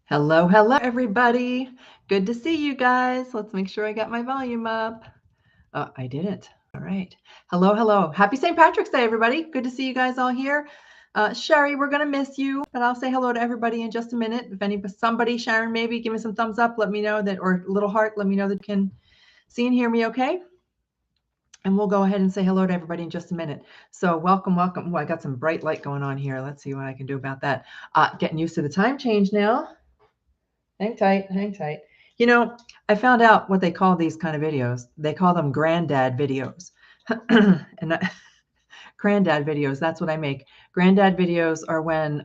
Hello, hello, everybody. Good to see you guys. Let's make sure I got my volume up. Oh, I didn't. All right. Hello, hello. Happy St. Patrick's Day, everybody. Good to see you guys all here. Sherry, we're going to miss you, but I'll say hello to everybody in just a minute. If somebody, Sharon, maybe give me some thumbs up. Let me know that, or a little heart, let me know that you can see and hear me okay. And we'll go ahead and say hello to everybody in just a minute. So welcome, welcome. Oh, I got some bright light going on here. Let's see what I can do about that. Getting used to the time change now. Hang tight, hang tight. You know, I found out what they call these kind of videos. They call them granddad videos. and Granddad videos, that's what I make. Granddad videos are when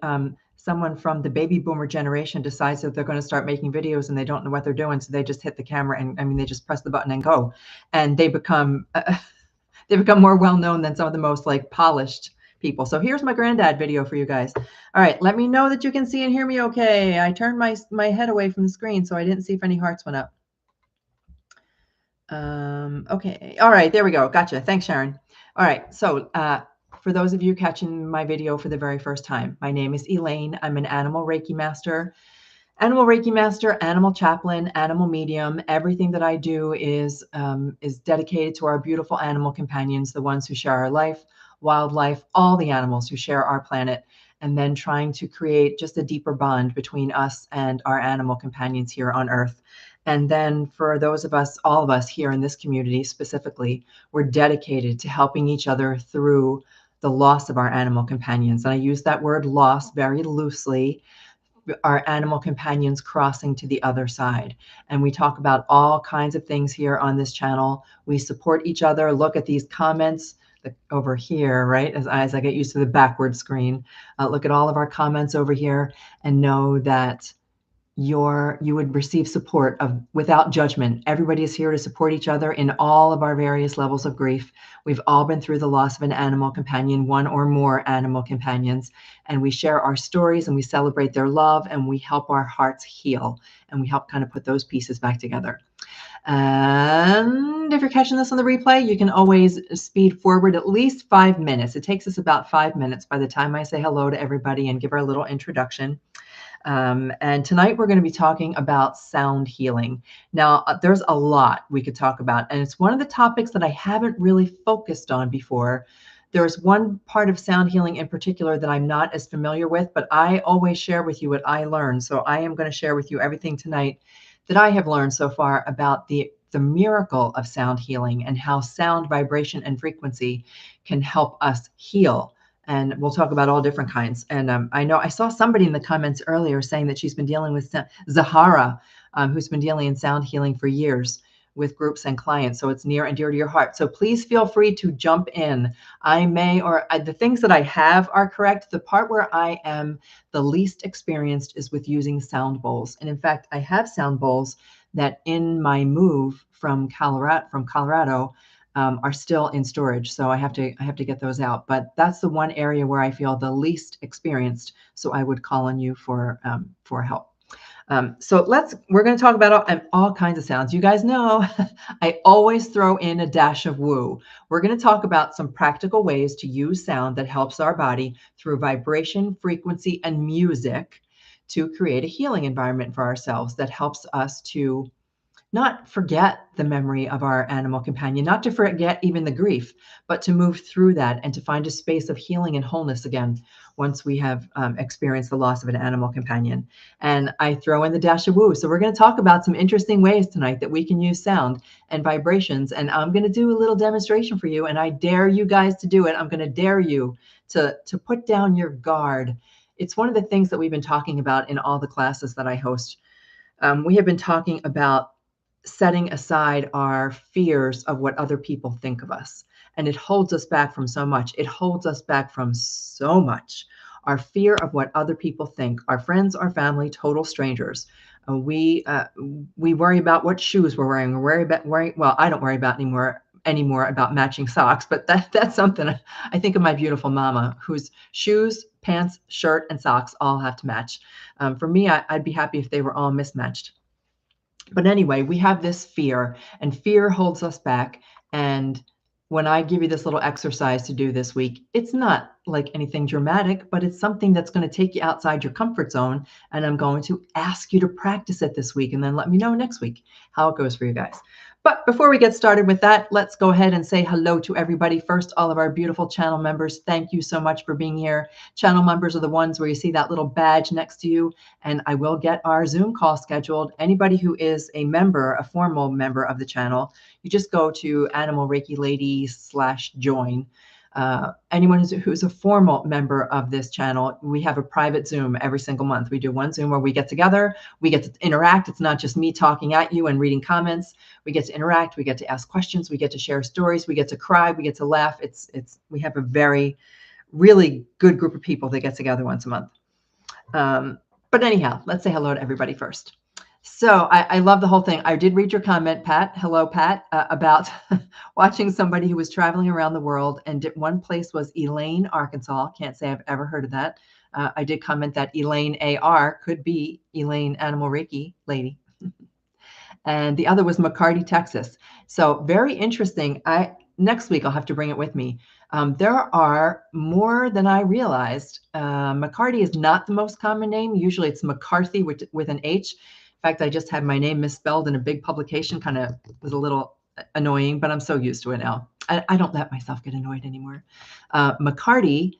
someone from the baby boomer generation decides that they're going to start making videos and they don't know what they're doing. So they just hit the camera and they just press the button and go. And they become more well known than some of the most like polished people. So here's my granddad video for you guys. All right, let me know that you can see and hear me okay. I turned my head away from the screen, so I didn't see if any hearts went up. Okay, all right, there we go. Gotcha. Thanks, Sharon. All right, so for those of you catching my video for the very first time, my name is Elaine. I'm an Animal Reiki Master. Animal Reiki Master, Animal Chaplain, Animal Medium. Everything that I do is dedicated to our beautiful animal companions, the ones who share our life, wildlife, all the animals who share our planet, and then trying to create just a deeper bond between us and our animal companions here on Earth. And then for those of us, all of us here in this community specifically, we're dedicated to helping each other through the loss of our animal companions. And I use that word loss very loosely, our animal companions crossing to the other side. And we talk about all kinds of things here on this channel. We support each other. Look at these comments over here, right? As I get used to the backward screen, look at all of our comments over here and know that you would receive support without judgment. Everybody is here to support each other in all of our various levels of grief. We've all been through the loss of an animal companion, one or more animal companions, and we share our stories and we celebrate their love and we help our hearts heal and we help kind of put those pieces back together. And if you're catching this on the replay, you can always speed forward at least 5 minutes. It takes us about 5 minutes by the time I say hello to everybody and give our little introduction. And tonight we're going to be talking about sound healing. Now, there's a lot we could talk about, and it's one of the topics that I haven't really focused on before. There's one part of sound healing in particular that I'm not as familiar with, but I always share with you what I learned. So I am going to share with you everything tonight that I have learned so far about the miracle of sound healing and how sound, vibration, and frequency can help us heal. And we'll talk about all different kinds. And I know I saw somebody in the comments earlier saying that she's been dealing with Zahara, who's been dealing in sound healing for years with groups and clients. So it's near and dear to your heart. So please feel free to jump in. The things that I have are correct. The part where I am the least experienced is with using sound bowls. And in fact, I have sound bowls that in my move from Colorado, are still in storage. So I have to get those out. But that's the one area where I feel the least experienced. So I would call on you for help. So we're going to talk about all kinds of sounds. You guys know I always throw in a dash of woo. We're going to talk about some practical ways to use sound that helps our body through vibration, frequency, and music to create a healing environment for ourselves that helps us to not forget the memory of our animal companion, not to forget even the grief, but to move through that and to find a space of healing and wholeness again once we have experienced the loss of an animal companion. And I throw in the dash of woo. So we're going to talk about some interesting ways tonight that we can use sound and vibrations. And I'm going to do a little demonstration for you. And I dare you guys to do it. I'm going to dare you to put down your guard. It's one of the things that we've been talking about in all the classes that I host. We have been talking about setting aside our fears of what other people think of us. And it holds us back from so much. It holds us back from so much. Our fear of what other people think, our friends, our family, total strangers. We worry about what shoes we're wearing. Well, I don't worry about anymore about matching socks, but that's something I think of my beautiful mama, whose shoes, pants, shirt, and socks all have to match. For me, I'd be happy if they were all mismatched. But anyway, we have this fear, and fear holds us back. And when I give you this little exercise to do this week, it's not like anything dramatic, but it's something that's going to take you outside your comfort zone. And I'm going to ask you to practice it this week and then let me know next week how it goes for you guys. But before we get started with that, let's go ahead and say hello to everybody. First, all of our beautiful channel members, thank you so much for being here. Channel members are the ones where you see that little badge next to you, and I will get our Zoom call scheduled. Anybody who is a member, a formal member of the channel, you just go to Animal Reiki Lady /join. Anyone who's a formal member of this channel, we have a private Zoom every single month. We do one Zoom where we get together, we get to interact. It's not just me talking at you and reading comments. We get to interact, we get to ask questions, we get to share stories, we get to cry, we get to laugh. We have a really good group of people that get together once a month. But anyhow, let's say hello to everybody first. So I love the whole thing. I did read your comment, Pat. Hello, Pat, about watching somebody who was traveling around the world, and one place was Elaine, Arkansas. Can't say I've ever heard of that. I did comment that Elaine AR could be Elaine Animal Reiki Lady. And the other was McCarty, Texas. So very interesting. Next week I'll have to bring it with me. There are more than I realized. McCarty is not the most common name. Usually it's McCarthy with an H. In fact, I just had my name misspelled in a big publication. Kind of was a little annoying, but I'm so used to it now. I don't let myself get annoyed anymore. McCarty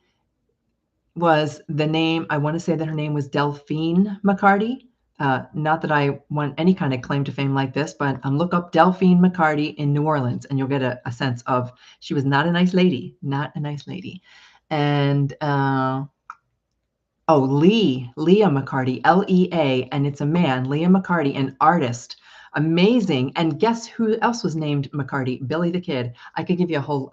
was the name. I want to say that her name was Delphine McCarty. Not that I want any kind of claim to fame like this, but look up Delphine McCarty in New Orleans, and you'll get a sense of she was not a nice lady, not a nice lady. And Leah McCarty, Lea, and it's a man, Leah McCarty, an artist, amazing. And guess who else was named McCarty? Billy the Kid. I could give you a whole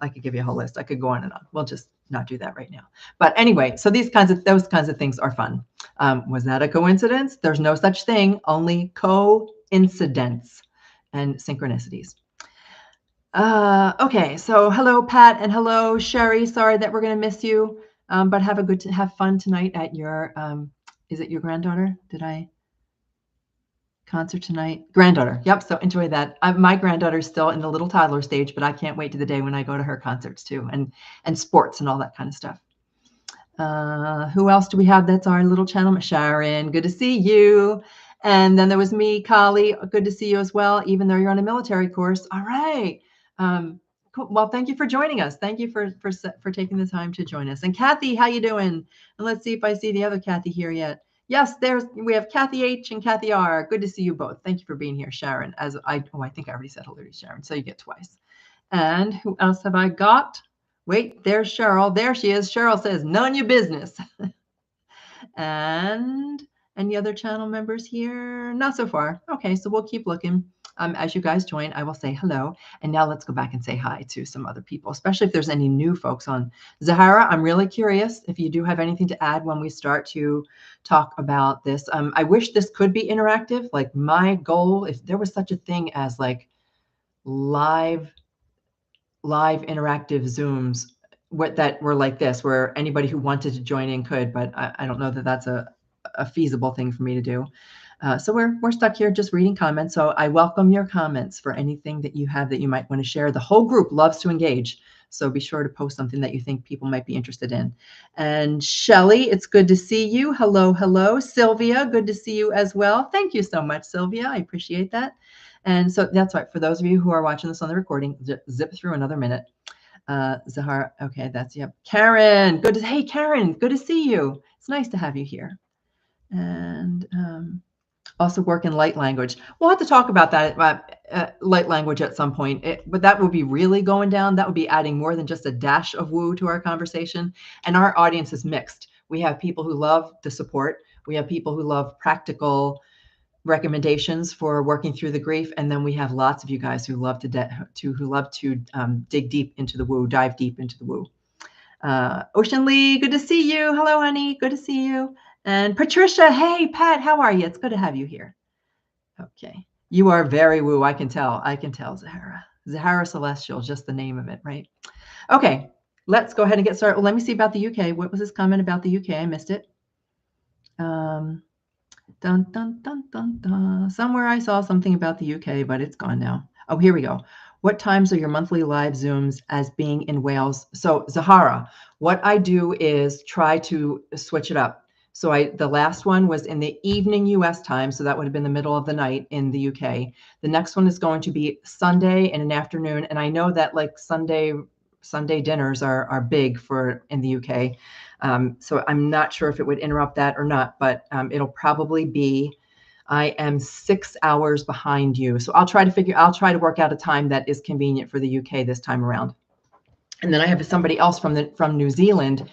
list. I could go on and on. We'll just not do that right now. But anyway, so those kinds of things are fun. Was that a coincidence? There's no such thing, only coincidence and synchronicities. Okay, so hello, Pat, and hello, Sherry. Sorry that we're going to miss you. But have fun tonight at your, is it your granddaughter? Concert tonight? Granddaughter. Yep. So enjoy that. My granddaughter's still in the little toddler stage, but I can't wait to the day when I go to her concerts too, and sports and all that kind of stuff. Who else do we have? That's our little channel. Sharon, good to see you. And then there was me, Kali. Good to see you as well, even though you're on a military course. All right. Cool. Well, thank you for joining us. Thank you for taking the time to join us. And Kathy, how you doing? And let's see if I see the other Kathy here yet. Yes, we have Kathy H and Kathy R. Good to see you both. Thank you for being here, Sharon. I think I already said hello to Sharon, so you get twice. And who else have I got? Wait, there's Cheryl. There she is. Cheryl says, none your business. And any other channel members here? Not so far. Okay, so we'll keep looking. As you guys join, I will say hello. And now let's go back and say hi to some other people, especially if there's any new folks on. Zahara, I'm really curious if you do have anything to add when we start to talk about this. I wish this could be interactive. Like my goal, if there was such a thing as like live interactive Zooms that were like this, where anybody who wanted to join in could, but I don't know that that's a feasible thing for me to do. So we're stuck here just reading comments. So I welcome your comments for anything that you have that you might want to share. The whole group loves to engage. So be sure to post something that you think people might be interested in. And Shelly, it's good to see you. Hello, hello. Sylvia, good to see you as well. Thank you so much, Sylvia. I appreciate that. And so that's right. For those of you who are watching this on the recording, zip through another minute. Zahara, okay, yep. Karen, hey, Karen, good to see you. It's nice to have you here. And also work in light language. We'll have to talk about that, light language at some point. But that would be really going down. That would be adding more than just a dash of woo to our conversation. And our audience is mixed. We have people who love the support. We have people who love practical recommendations for working through the grief, and then we have lots of you guys who love to dig deep into the woo, dive deep into the woo. Ocean Lee, good to see you. Hello, honey. Good to see you. And Patricia, hey, Pat, how are you? It's good to have you here. Okay, you are very woo. I can tell. Zahara Celestial, just the name of it, right? Okay, let's go ahead and get started. Well, let me see about the UK. What was this comment about the UK? I missed it. Dun, dun, dun, dun, dun. Somewhere I saw something about the UK, but it's gone now. Oh, here we go. What times are your monthly live Zooms as being in Wales? So Zahara, what I do is try to switch it up. So the last one was in the evening US time, so that would have been the middle of the night in the UK. The next one is going to be Sunday in an afternoon, and I know that like Sunday dinners are big for in the UK. So I'm not sure if it would interrupt that or not, but it'll probably be, I am 6 hours behind you. So I'll try to work out a time that is convenient for the UK this time around. And then I have somebody else from New Zealand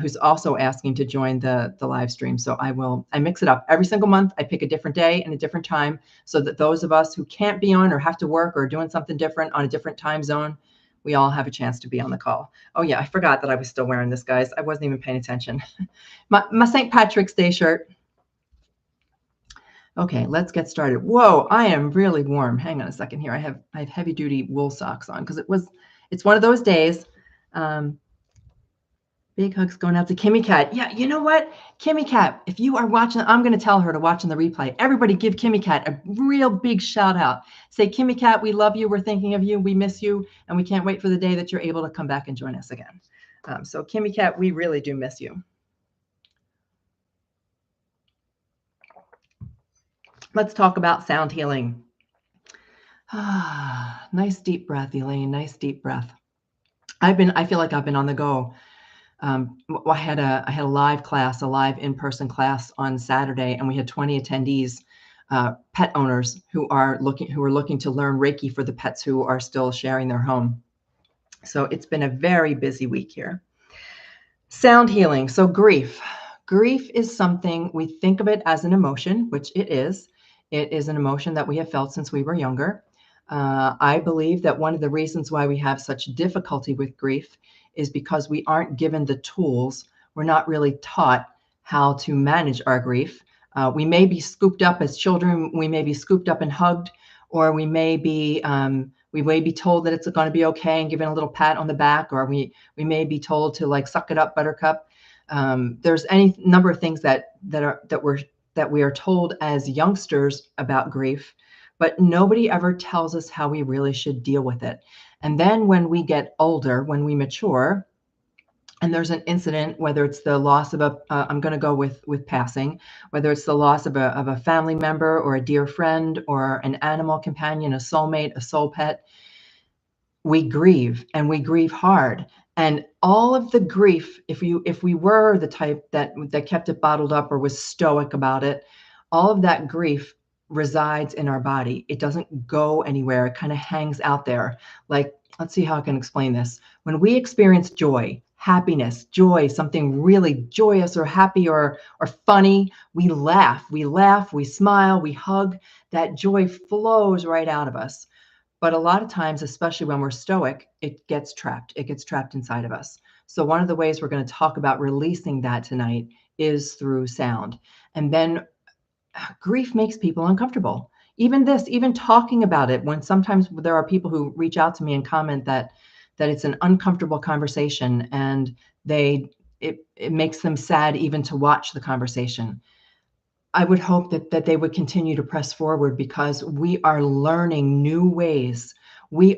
who's also asking to join the live stream. So I mix it up every single month. I pick a different day and a different time so that those of us who can't be on or have to work or doing something different on a different time zone, we all have a chance to be on the call. Oh yeah, I forgot that I was still wearing this, guys. I wasn't even paying attention. my St. Patrick's Day shirt. Okay, let's get started. Whoa, I am really warm. Hang on a second here. I have heavy duty wool socks on because it's one of those days. Big hugs going out to Kimmy Cat. Yeah, you know what? Kimmy Cat, if you are watching, I'm going to tell her to watch in the replay. Everybody give Kimmy Cat a real big shout out. Say, Kimmy Cat, we love you. We're thinking of you. We miss you. And we can't wait for the day that you're able to come back and join us again. So Kimmy Cat, we really do miss you. Let's talk about sound healing. Nice deep breath, Elaine. Nice deep breath. I feel like I've been on the go. I had a live class, a live in-person class on Saturday, and we had 20 attendees, pet owners who are looking to learn Reiki for the pets who are still sharing their home. So it's been a very busy week here. Sound healing. So grief. Grief is something, we think of it as an emotion, which it is. It is an emotion that we have felt since we were younger. I believe that one of the reasons why we have such difficulty with grief is because we aren't given the tools. We're not really taught how to manage our grief. We may be scooped up as children. We may be scooped up and hugged, or we may be told that it's going to be okay and given a little pat on the back, or we may be told to like suck it up, buttercup. There's any number of things that we are told as youngsters about grief, but nobody ever tells us how we really should deal with it. And then when we get older, when we mature, and there's an incident, whether it's the loss of I'm going to go with passing, whether it's the loss of a family member or a dear friend or an animal companion, a soulmate, a soul pet, we grieve, and we grieve hard. And all of the grief, if we were the type that kept it bottled up or was stoic about it, all of that grief resides in our body. It doesn't go anywhere. It kind of hangs out there. Like, let's see how I can explain this. When we experience joy, happiness, joy, something really joyous or happy or funny, we laugh, we smile, we hug. That joy flows right out of us. But a lot of times, especially when we're stoic, it gets trapped. It gets trapped inside of us. So one of the ways we're going to talk about releasing that tonight is through sound. And then grief makes people uncomfortable. Even talking about it, when sometimes there are people who reach out to me and comment that it's an uncomfortable conversation, and it makes them sad even to watch the conversation. I would hope that they would continue to press forward, because we are learning new ways. We're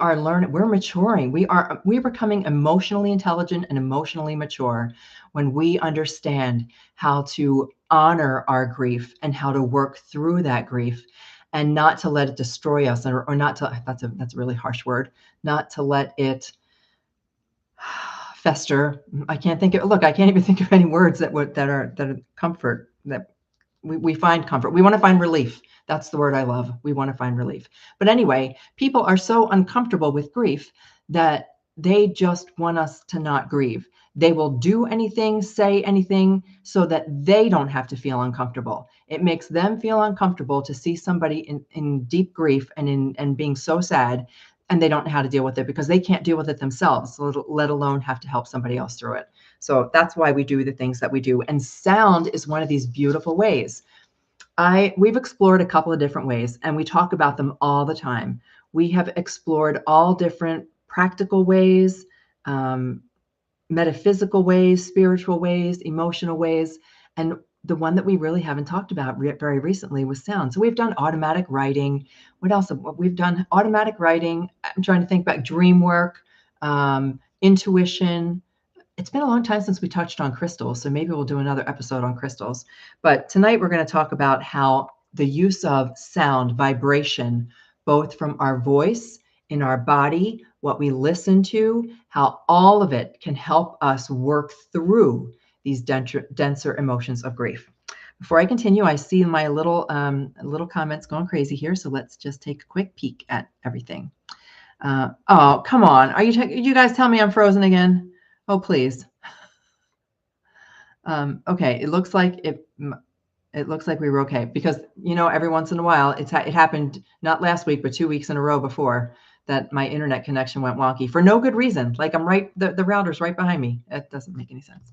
maturing. We're becoming emotionally intelligent and emotionally mature when we understand how to honor our grief and how to work through that grief, and not to let it destroy us, or not to, that's a really harsh word, not to let it fester. I can't even think of any words that are comfort, that we find comfort. We want to find relief. That's the word I love. We want to find relief. But anyway, people are so uncomfortable with grief that they just want us to not grieve. They will do anything, say anything, so that they don't have to feel uncomfortable. It makes them feel uncomfortable to see somebody in deep grief and being so sad, and they don't know how to deal with it because they can't deal with it themselves, let alone have to help somebody else through it. So that's why we do the things that we do. And sound is one of these beautiful ways. We've explored a couple of different ways, and we talk about them all the time. We have explored all different practical ways, metaphysical ways, spiritual ways, emotional ways. And the one that we really haven't talked about very recently was sound. So we've done automatic writing. What else? We've done automatic writing. I'm trying to think back. Dream work, intuition. It's been a long time since we touched on crystals, so maybe we'll do another episode on crystals. But tonight we're going to talk about how the use of sound, vibration, both from our voice, in our body, what we listen to, how all of it can help us work through these denser emotions of grief. Before I continue, I see my little comments going crazy here, so let's just take a quick peek at everything. Oh, come on! You guys tell me I'm frozen again? Oh, please. Okay, it looks like we were okay, because every once in a while it happened, not last week but 2 weeks in a row before, that my internet connection went wonky for no good reason. Like the router's right behind me. It doesn't make any sense.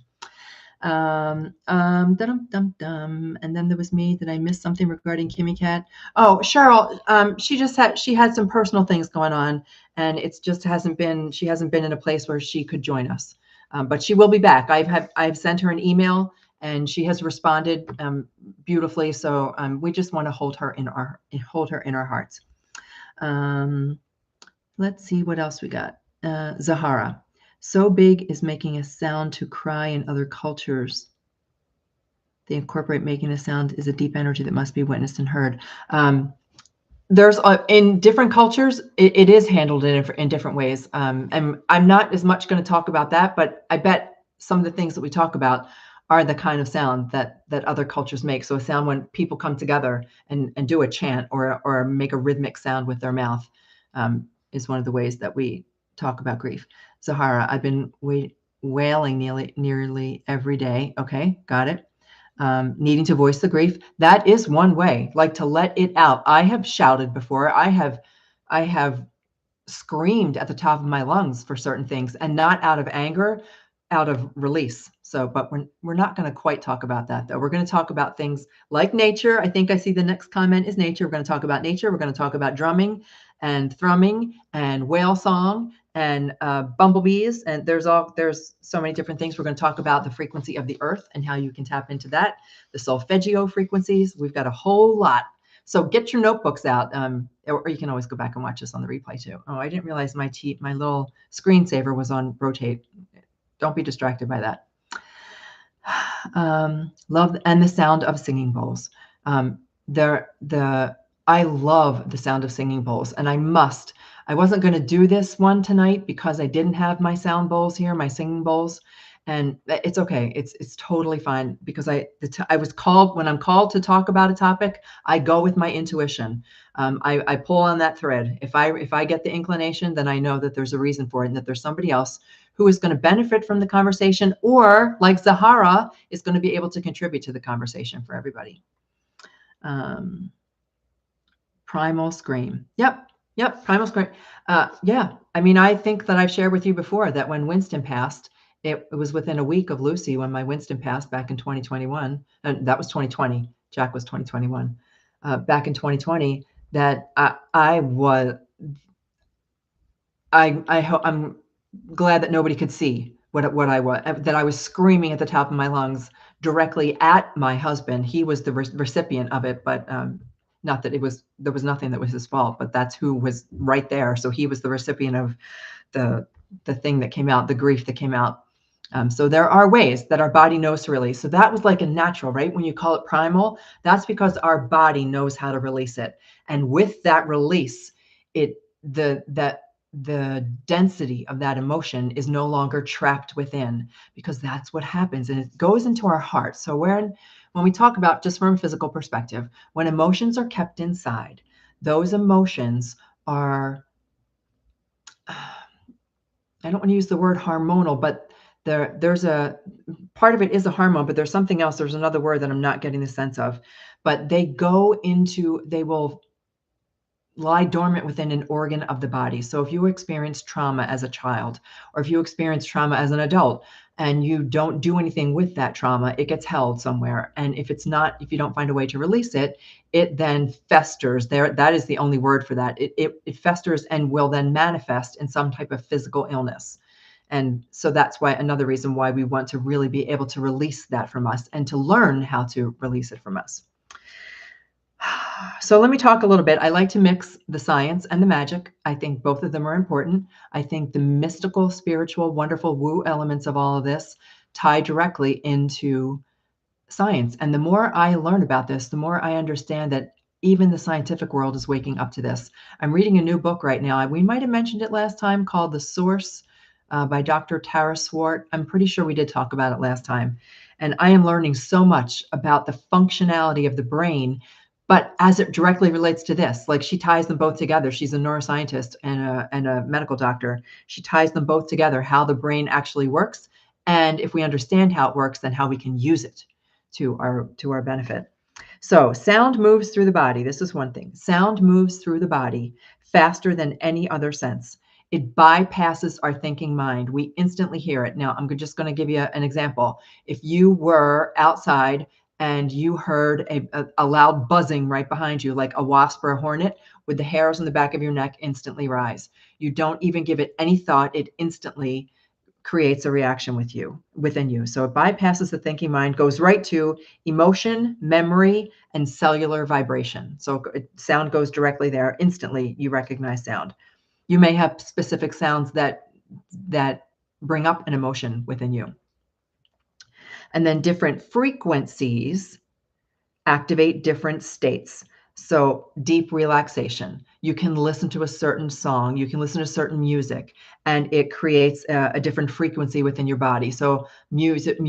And then there was me. Did I miss something regarding Kimmy Cat? Oh, Cheryl. She had some personal things going on, and she hasn't been in a place where she could join us. But she will be back. I've sent her an email, and she has responded beautifully. So we just want to hold her in our hearts. Let's see what else we got. Zahara. So big is making a sound to cry in other cultures. They incorporate making a sound is a deep energy that must be witnessed and heard. There's in different cultures, it is handled in different ways. And I'm not as much going to talk about that, but I bet some of the things that we talk about are the kind of sound that other cultures make. So a sound when people come together and do a chant or make a rhythmic sound with their mouth is one of the ways that we talk about grief. Zahara, I've been wailing nearly every day. Okay, got it. Needing to voice the grief. That is one way, like to let it out. I have shouted before. I have screamed at the top of my lungs for certain things, and not out of anger, out of release. So, but we're not going to quite talk about that, though. We're going to talk about things like nature. I think I see the next comment is nature. We're going to talk about nature. We're going to talk about drumming and thrumming and whale song and bumblebees. And there's so many different things. We're going to talk about the frequency of the earth and how you can tap into that. The Solfeggio frequencies. We've got a whole lot. So get your notebooks out, or you can always go back and watch this on the replay too. Oh, I didn't realize my little screensaver was on rotate. Don't be distracted by that. Love and the sound of singing bowls. I love the sound of singing bowls, and I wasn't going to do this one tonight because I didn't have my sound bowls here, my singing bowls, and it's okay. It's totally fine, because I was called, when I'm called to talk about a topic, I go with my intuition. I pull on that thread. If I get the inclination, then I know that there's a reason for it, and that there's somebody else who is going to benefit from the conversation, or like Zahara is going to be able to contribute to the conversation for everybody. Primal scream. Yep. Primal scream. Yeah. I mean, I think that I've shared with you before that when Winston passed, it was within a week of Lucy when my Winston passed back in 2021. And that was 2020. Jack was 2021. Back in 2020, that I'm glad that nobody could see what I was, that I was screaming at the top of my lungs directly at my husband. He was the recipient of it, but not that there was nothing that was his fault, but that's who was right there. So he was the recipient of the thing that came out, the grief that came out. So there are ways that our body knows to release. So that was like a natural, right? When you call it primal, that's because our body knows how to release it. And with that release, the density of that emotion is no longer trapped within, because that's what happens, and it goes into our heart. So when we talk about, just from a physical perspective, when emotions are kept inside, those emotions are, I don't want to use the word hormonal, but there's a part of it is a hormone, but there's something else. There's another word that I'm not getting the sense of, but they will lie dormant within an organ of the body. So if you experience trauma as a child, or if you experience trauma as an adult, and you don't do anything with that trauma, it gets held somewhere. And if you don't find a way to release it, it then festers there. That is the only word for that. It festers and will then manifest in some type of physical illness. And so that's why another reason why we want to really be able to release that from us and to learn how to release it from us. So let me talk a little bit. I like to mix the science and the magic. I think both of them are important. I think the mystical, spiritual, wonderful woo elements of all of this tie directly into science. And the more I learn about this, the more I understand that even the scientific world is waking up to this. I'm reading a new book right now. We might have mentioned it last time, called The Source by Dr. Tara Swart. I'm pretty sure we did talk about it last time. And I am learning so much about the functionality of the brain, but as it directly relates to this, like she ties them both together. She's a neuroscientist and a medical doctor. She ties them both together, how the brain actually works. And if we understand how it works, then how we can use it to our benefit. So sound moves through the body. This is one thing. Sound moves through the body faster than any other sense. It bypasses our thinking mind. We instantly hear it. Now, I'm just going to give you an example. If you were outside and you heard a loud buzzing right behind you, like a wasp or a hornet, would the hairs on the back of your neck instantly rise? You don't even give it any thought. It instantly creates a reaction within you. So it bypasses the thinking mind, goes right to emotion, memory, and cellular vibration. So sound goes directly there. Instantly, you recognize sound. You may have specific sounds that bring up an emotion within you. And then different frequencies activate different states. So deep relaxation. You can listen to a certain song, you can listen to certain music, and it creates a different frequency within your body. So music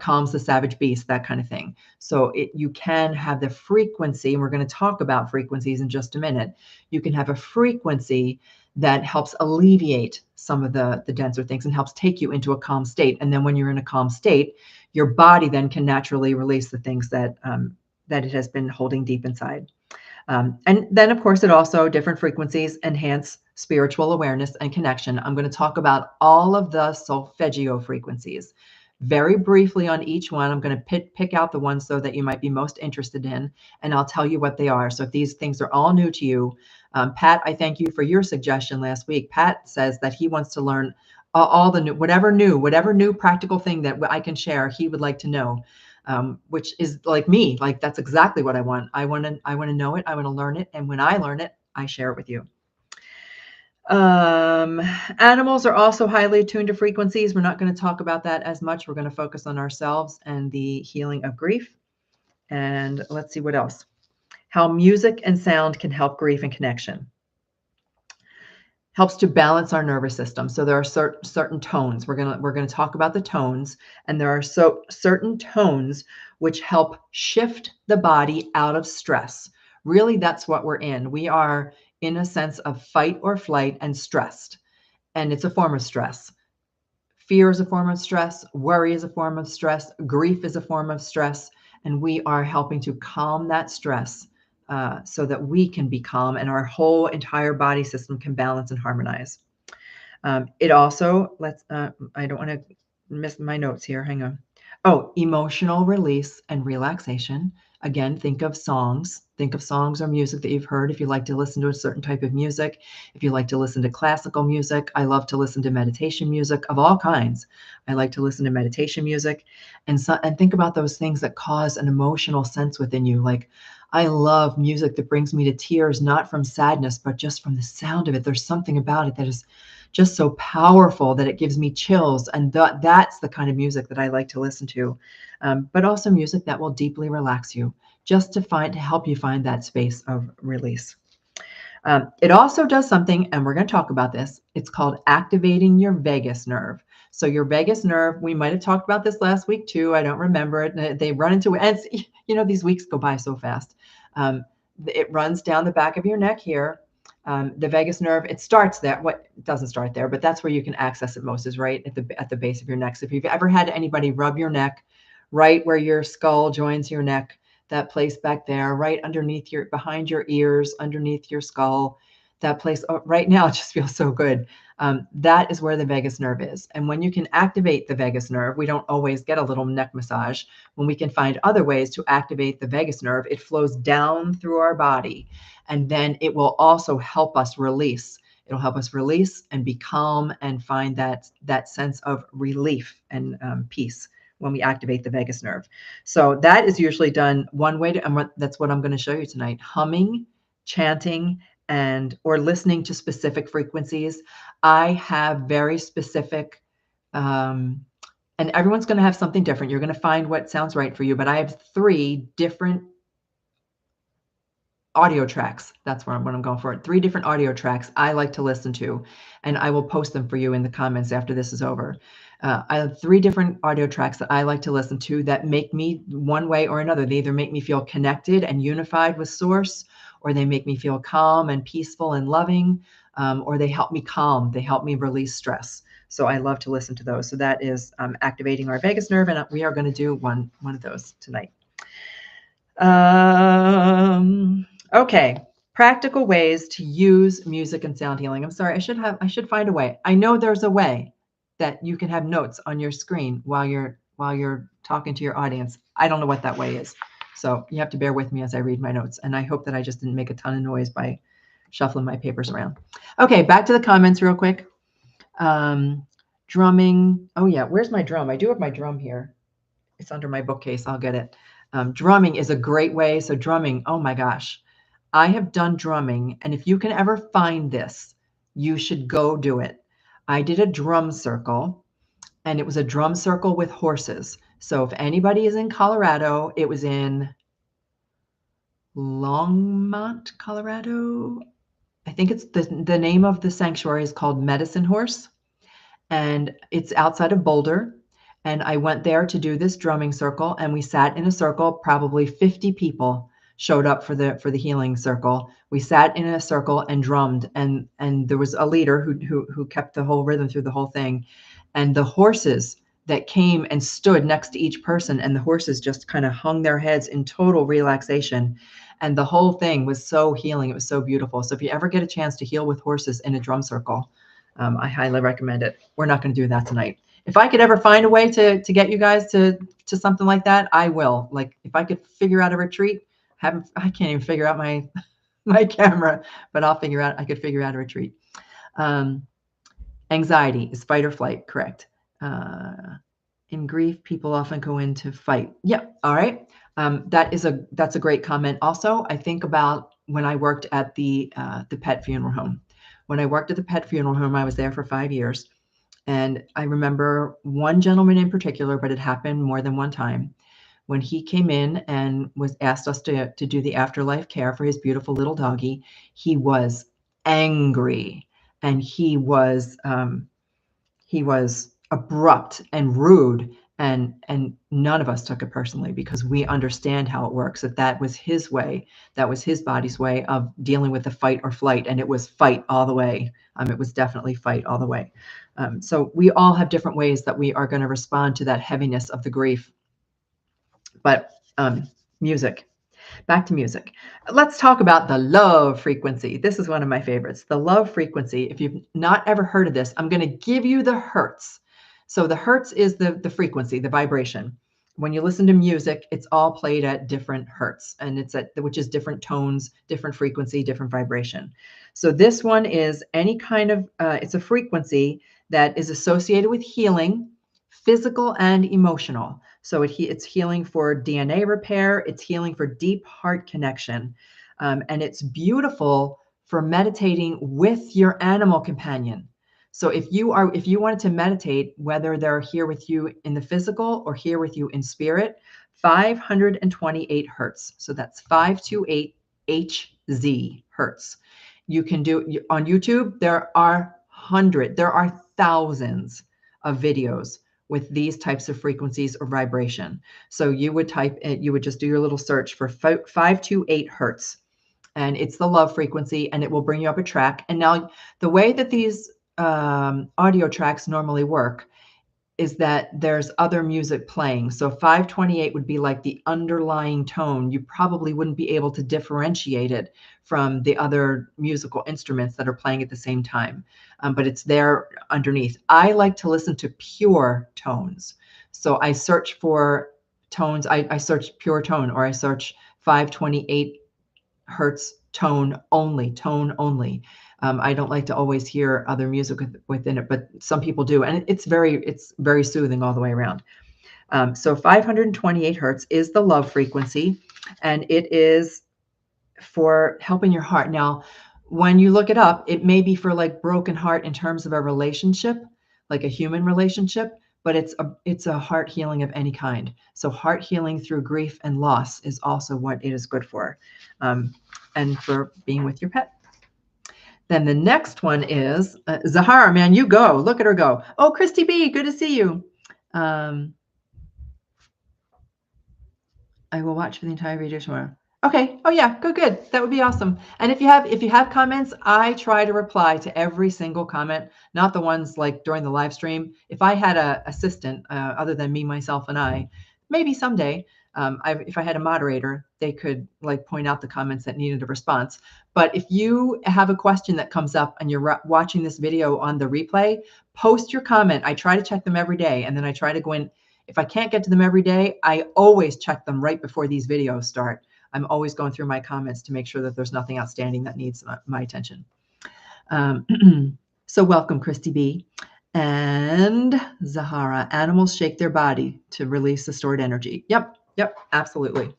calms the savage beast, that kind of thing. So you can have the frequency, and we're going to talk about frequencies in just a minute. You can have a frequency that helps alleviate some of the denser things and helps take you into a calm state. And then when you're in a calm state, your body then can naturally release the things that it has been holding deep inside. And then, of course, it also, different frequencies enhance spiritual awareness and connection. I'm going to talk about all of the Solfeggio frequencies. Very briefly on each one, I'm going to pick out the ones so that you might be most interested in, and I'll tell you what they are. So if these things are all new to you, Pat, I thank you for your suggestion last week. Pat says that he wants to learn all the whatever new practical thing that I can share, he would like to know. Which is like me, like that's exactly what I want. I want to know it. I want to learn it. And when I learn it, I share it with you. Animals are also highly attuned to frequencies. We're not going to talk about that as much. We're going to focus on ourselves and the healing of grief. And let's see what else. How music and sound can help grief and connection. Helps to balance our nervous system. So there are certain tones. We're gonna talk about the tones, and there are certain tones which help shift the body out of stress. Really, that's what we're in. We are in a sense of fight or flight and stressed, and it's a form of stress. Fear is a form of stress. Worry is a form of stress. Grief is a form of stress, and we are helping to calm that stress. So that we can be calm and our whole entire body system can balance and harmonize. It also I don't want to miss my notes here. Hang on. Oh, emotional release and relaxation. Again, think of songs. Think of songs or music that you've heard. If you like to listen to a certain type of music, if you like to listen to classical music, I love to listen to meditation music of all kinds. I like to listen to meditation music, and think about those things that cause an emotional sense within you. Like, I love music that brings me to tears, not from sadness, but just from the sound of it. There's something about it that is just so powerful that it gives me chills. And that's the kind of music that I like to listen to. But also music that will deeply relax you, just to help you find that space of release. It also does something, and we're going to talk about this. It's called activating your vagus nerve. So your vagus nerve, we might have talked about this last week too. I don't remember it. They run into it. And these weeks go by so fast. It runs down the back of your neck here. The vagus nerve, it starts there. It doesn't start there, but that's where you can access it most, is right at the base of your neck. So if you've ever had anybody rub your neck, right where your skull joins your neck, that place back there, right underneath behind your ears, underneath your skull, that place right now, it just feels so good. That is where the vagus nerve is. And when you can activate the vagus nerve, we don't always get a little neck massage. When we can find other ways to activate the vagus nerve, it flows down through our body. And then it will also help us release. It'll help us release and be calm and find that sense of relief and peace when we activate the vagus nerve. So that is usually done one way and that's what I'm going to show you tonight: humming, chanting, and or listening to specific frequencies. I have very specific, and everyone's going to have something different. You're going to find what sounds right for you, but I have 3 different audio tracks. That's what I'm going for. 3 different audio tracks I like to listen to, and I will post them for you in the comments after this is over. I have 3 different audio tracks that I like to listen to that make me one way or another. They either make me feel connected and unified with source, or they make me feel calm and peaceful and loving, or they help me calm. They help me release stress. So I love to listen to those. So that is activating our vagus nerve, and we are going to do one of those tonight. Okay, practical ways to use music and sound healing. I'm sorry, I should find a way. I know there's a way that you can have notes on your screen while you're talking to your audience. I don't know what that way is. So you have to bear with me as I read my notes. And I hope that I just didn't make a ton of noise by shuffling my papers around. Okay, back to the comments real quick. Drumming. Oh yeah, where's my drum? I do have my drum here. It's under my bookcase. I'll get it. Drumming is a great way. So drumming, oh my gosh. I have done drumming, and if you can ever find this, you should go do it. I did a drum circle, and it was a drum circle with horses. So if anybody is in Colorado, it was in Longmont, Colorado. I think it's the name of the sanctuary is called Medicine Horse, and it's outside of Boulder. And I went there to do this drumming circle, and we sat in a circle. Probably 50 people showed up for the healing circle. We sat in a circle and drummed, and there was a leader who kept the whole rhythm through the whole thing. And the horses that came and stood next to each person, and the horses just kind of hung their heads in total relaxation. And the whole thing was so healing. It was so beautiful. So if you ever get a chance to heal with horses in a drum circle, I highly recommend it. We're not going to do that tonight. If I could ever find a way to get you guys to something like that, I will. Like if I could figure out a retreat, I can't even figure out my camera, but I could figure out a retreat. Anxiety is fight or flight, correct. In grief, people often go into fight. Yeah, all right. That's a great comment. Also, I think about when I worked at the pet funeral home. When I worked at the pet funeral home, I was there for 5 years. And I remember one gentleman in particular, but it happened more than one time, when he came in and asked us to do the afterlife care for his beautiful little doggie. He was angry, and he was abrupt and rude, and none of us took it personally because we understand how it works, that was his way, that was his body's way of dealing with the fight or flight, and it was fight all the way. It was definitely fight all the way. So we all have different ways that we are going to respond to that heaviness of the grief. But music. Back to music. Let's talk about the love frequency. This is one of my favorites. The love frequency. If you've not ever heard of this, I'm going to give you the hertz. So the hertz is the frequency, the vibration. When you listen to music, it's all played at different hertz, and which is different tones, different frequency, different vibration. So this one is any kind of, it's a frequency that is associated with healing, physical and emotional. So it's healing for DNA repair. It's healing for deep heart connection. And it's beautiful for meditating with your animal companion. So if you wanted to meditate, whether they're here with you in the physical or here with you in spirit, 528 hertz. So that's 528 Hz hertz. You can do on YouTube. There are thousands of videos with these types of frequencies or vibration. So you would just do your little search for 528 hertz, and it's the love frequency, and it will bring you up a track. And now the way that these audio tracks normally work is that there's other music playing. So 528 would be like the underlying tone. You probably wouldn't be able to differentiate it from the other musical instruments that are playing at the same time, but it's there underneath. I like to listen to pure tones. So I search for tones. I search pure tone, or I search 528 hertz tone only. I don't like to always hear other music within it, but some people do. And it's very soothing all the way around. So 528 hertz is the love frequency, and it is for helping your heart. Now, when you look it up, it may be for like broken heart in terms of a relationship, like a human relationship, but it's a heart healing of any kind. So heart healing through grief and loss is also what it is good for, and for being with your pet. Then the next one is Zahara. Man, you go. Look at her go. Oh, Christy B, good to see you. I will watch for the entire video tomorrow. Okay. Oh yeah, good. That would be awesome. And if you have comments, I try to reply to every single comment, not the ones like during the live stream. If I had a assistant other than me, myself, and I, maybe someday, if I had a moderator, they could like point out the comments that needed a response. But if you have a question that comes up and you're watching this video on the replay, post your comment. I try to check them every day, and then I try to go in. If I can't get to them every day, I always check them right before these videos start. I'm always going through my comments to make sure that there's nothing outstanding that needs my attention. So welcome, Christy B. And Zahara. Animals shake their body to release the stored energy. Yep, absolutely.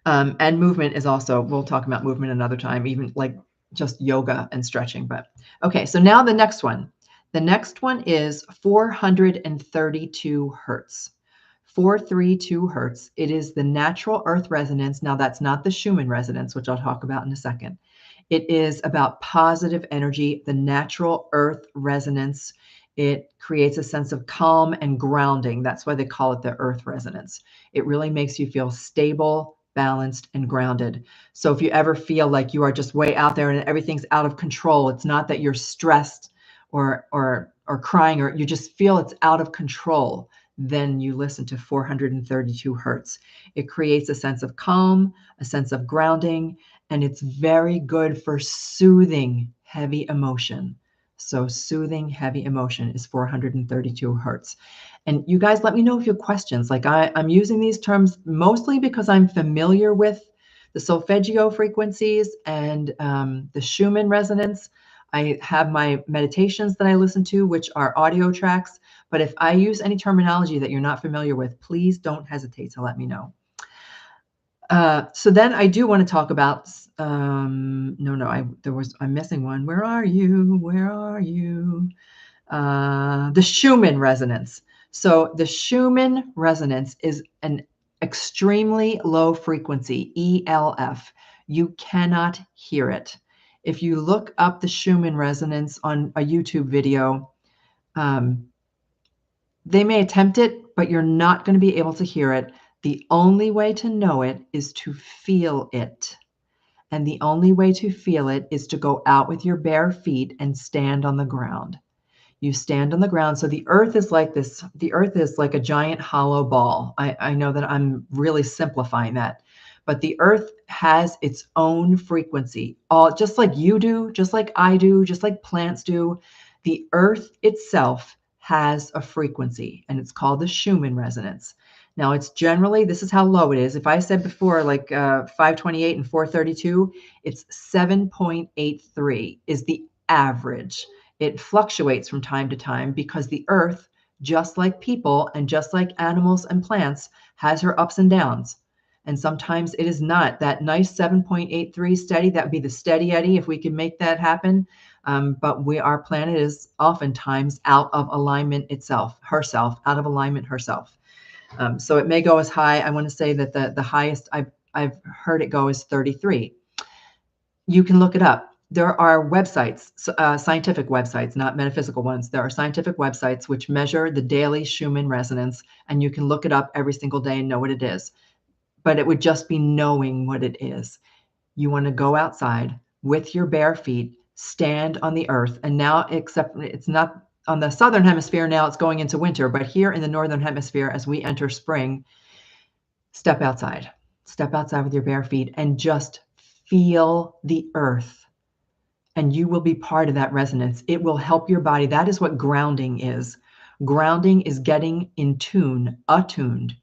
And movement is also, we'll talk about movement another time, even like just yoga and stretching. But okay, so now the next one. The next one is 432 hertz. 432 hertz. It is the natural earth resonance. Now, that's not the Schumann resonance, which I'll talk about in a second. It is about positive energy, the natural earth resonance. It creates a sense of calm and grounding. That's why they call it the earth resonance. It really makes you feel stable, balanced, and grounded. So if you ever feel like you are just way out there and everything's out of control, it's not that you're stressed or crying, or you just feel it's out of control, then you listen to 432 hertz. It creates a sense of calm, a sense of grounding, and it's very good for soothing heavy emotion. So soothing heavy emotion is 432 hertz. And you guys, let me know if you have questions. Like I'm using these terms mostly because I'm familiar with the Solfeggio frequencies and the Schumann resonance. I have my meditations that I listen to, which are audio tracks. But if I use any terminology that you're not familiar with, please don't hesitate to let me know. So then I do want to talk about, I'm missing one. Where are you? The Schumann resonance. So the Schumann resonance is an extremely low frequency, ELF. You cannot hear it. If you look up the Schumann resonance on a YouTube video, they may attempt it, but you're not going to be able to hear it. The only way to know it is to feel it. And the only way to feel it is to go out with your bare feet and stand on the ground. You stand on the ground. So the earth is like this. The earth is like a giant hollow ball. I know that I'm really simplifying that. But the earth has its own frequency, all just like you do, just like I do, just like plants do. The earth itself has a frequency, and it's called the Schumann resonance. Now, it's generally, this is how low it is. If I said before, like 528 and 432, it's 7.83 is the average. It fluctuates from time to time because the earth, just like people and just like animals and plants, has her ups and downs. And sometimes it is not that nice 7.83 steady. That would be the steady Eddie if we could make that happen. But our planet is oftentimes out of alignment herself, out of alignment herself. So it may go as high. I want to say that the highest I've heard it go is 33. You can look it up. There are websites, scientific websites, not metaphysical ones. There are scientific websites which measure the daily Schumann resonance, and you can look it up every single day and know what it is. But it would just be knowing what it is. You want to go outside with your bare feet, stand on the earth. And now, except it's not on the southern hemisphere, now it's going into winter, but here in the northern hemisphere, as we enter spring, step outside with your bare feet and just feel the earth. And you will be part of that resonance. It will help your body. That is what grounding is. Grounding is getting in tune, attuned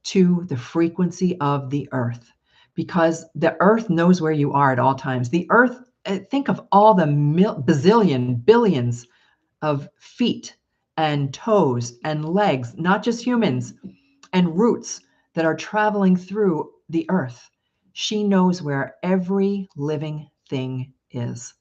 to the frequency of the earth, because the earth knows where you are at all times. The earth think of all the bazillion, billions of feet and toes and legs, not just humans, and roots that are traveling through the earth. She knows where every living thing is.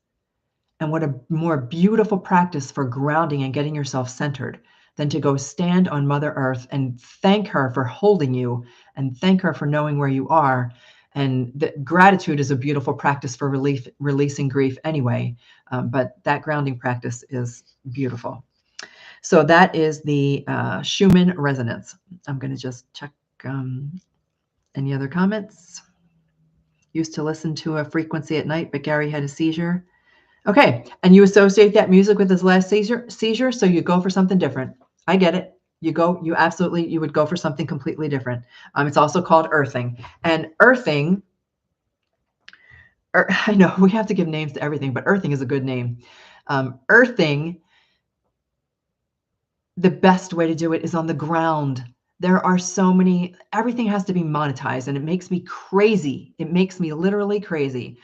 And what a more beautiful practice for grounding and getting yourself centered than to go stand on Mother Earth and thank her for holding you and thank her for knowing where you are. And gratitude is a beautiful practice for releasing grief anyway. But that grounding practice is beautiful. So that is the Schumann resonance. I'm going to just check any other comments. Used to listen to a frequency at night, but Gary had a seizure. Okay, and you associate that music with his last seizure, so you go for something different. I get it. You would go for something completely different. It's also called earthing. And earthing, I know we have to give names to everything, but earthing is a good name. Earthing, the best way to do it is on the ground. There are so many, everything has to be monetized, and it makes me crazy. It makes me literally crazy.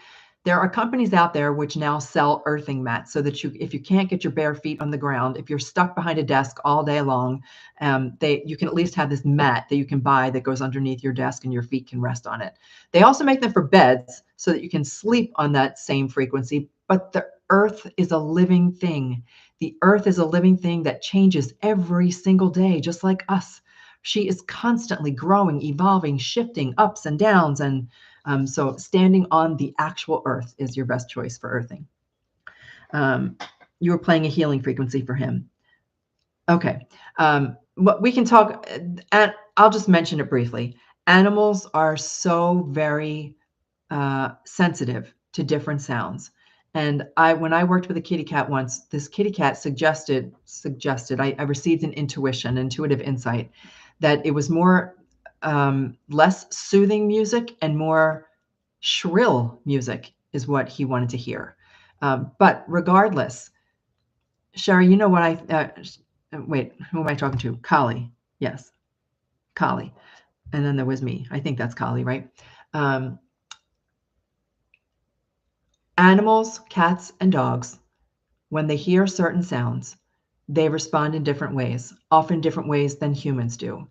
There are companies out there which now sell earthing mats so that if you can't get your bare feet on the ground, if you're stuck behind a desk all day long, you can at least have this mat that you can buy that goes underneath your desk and your feet can rest on it. They also make them for beds so that you can sleep on that same frequency, but the earth is a living thing. The earth is a living thing that changes every single day, just like us. She is constantly growing, evolving, shifting, ups and downs, and so standing on the actual earth is your best choice for earthing. You were playing a healing frequency for him. Okay. What we can talk, and I'll just mention it briefly. Animals are so very sensitive to different sounds. And when I worked with a kitty cat once, this kitty cat suggested, I received an intuitive insight that it was more less soothing music and more shrill music is what he wanted to hear. But regardless, Sherry, you know what wait, who am I talking to? Kali. Yes, Kali. And then there was me. I think that's Kali, right? Animals, cats, and dogs, when they hear certain sounds, they respond in different ways, often different ways than humans do.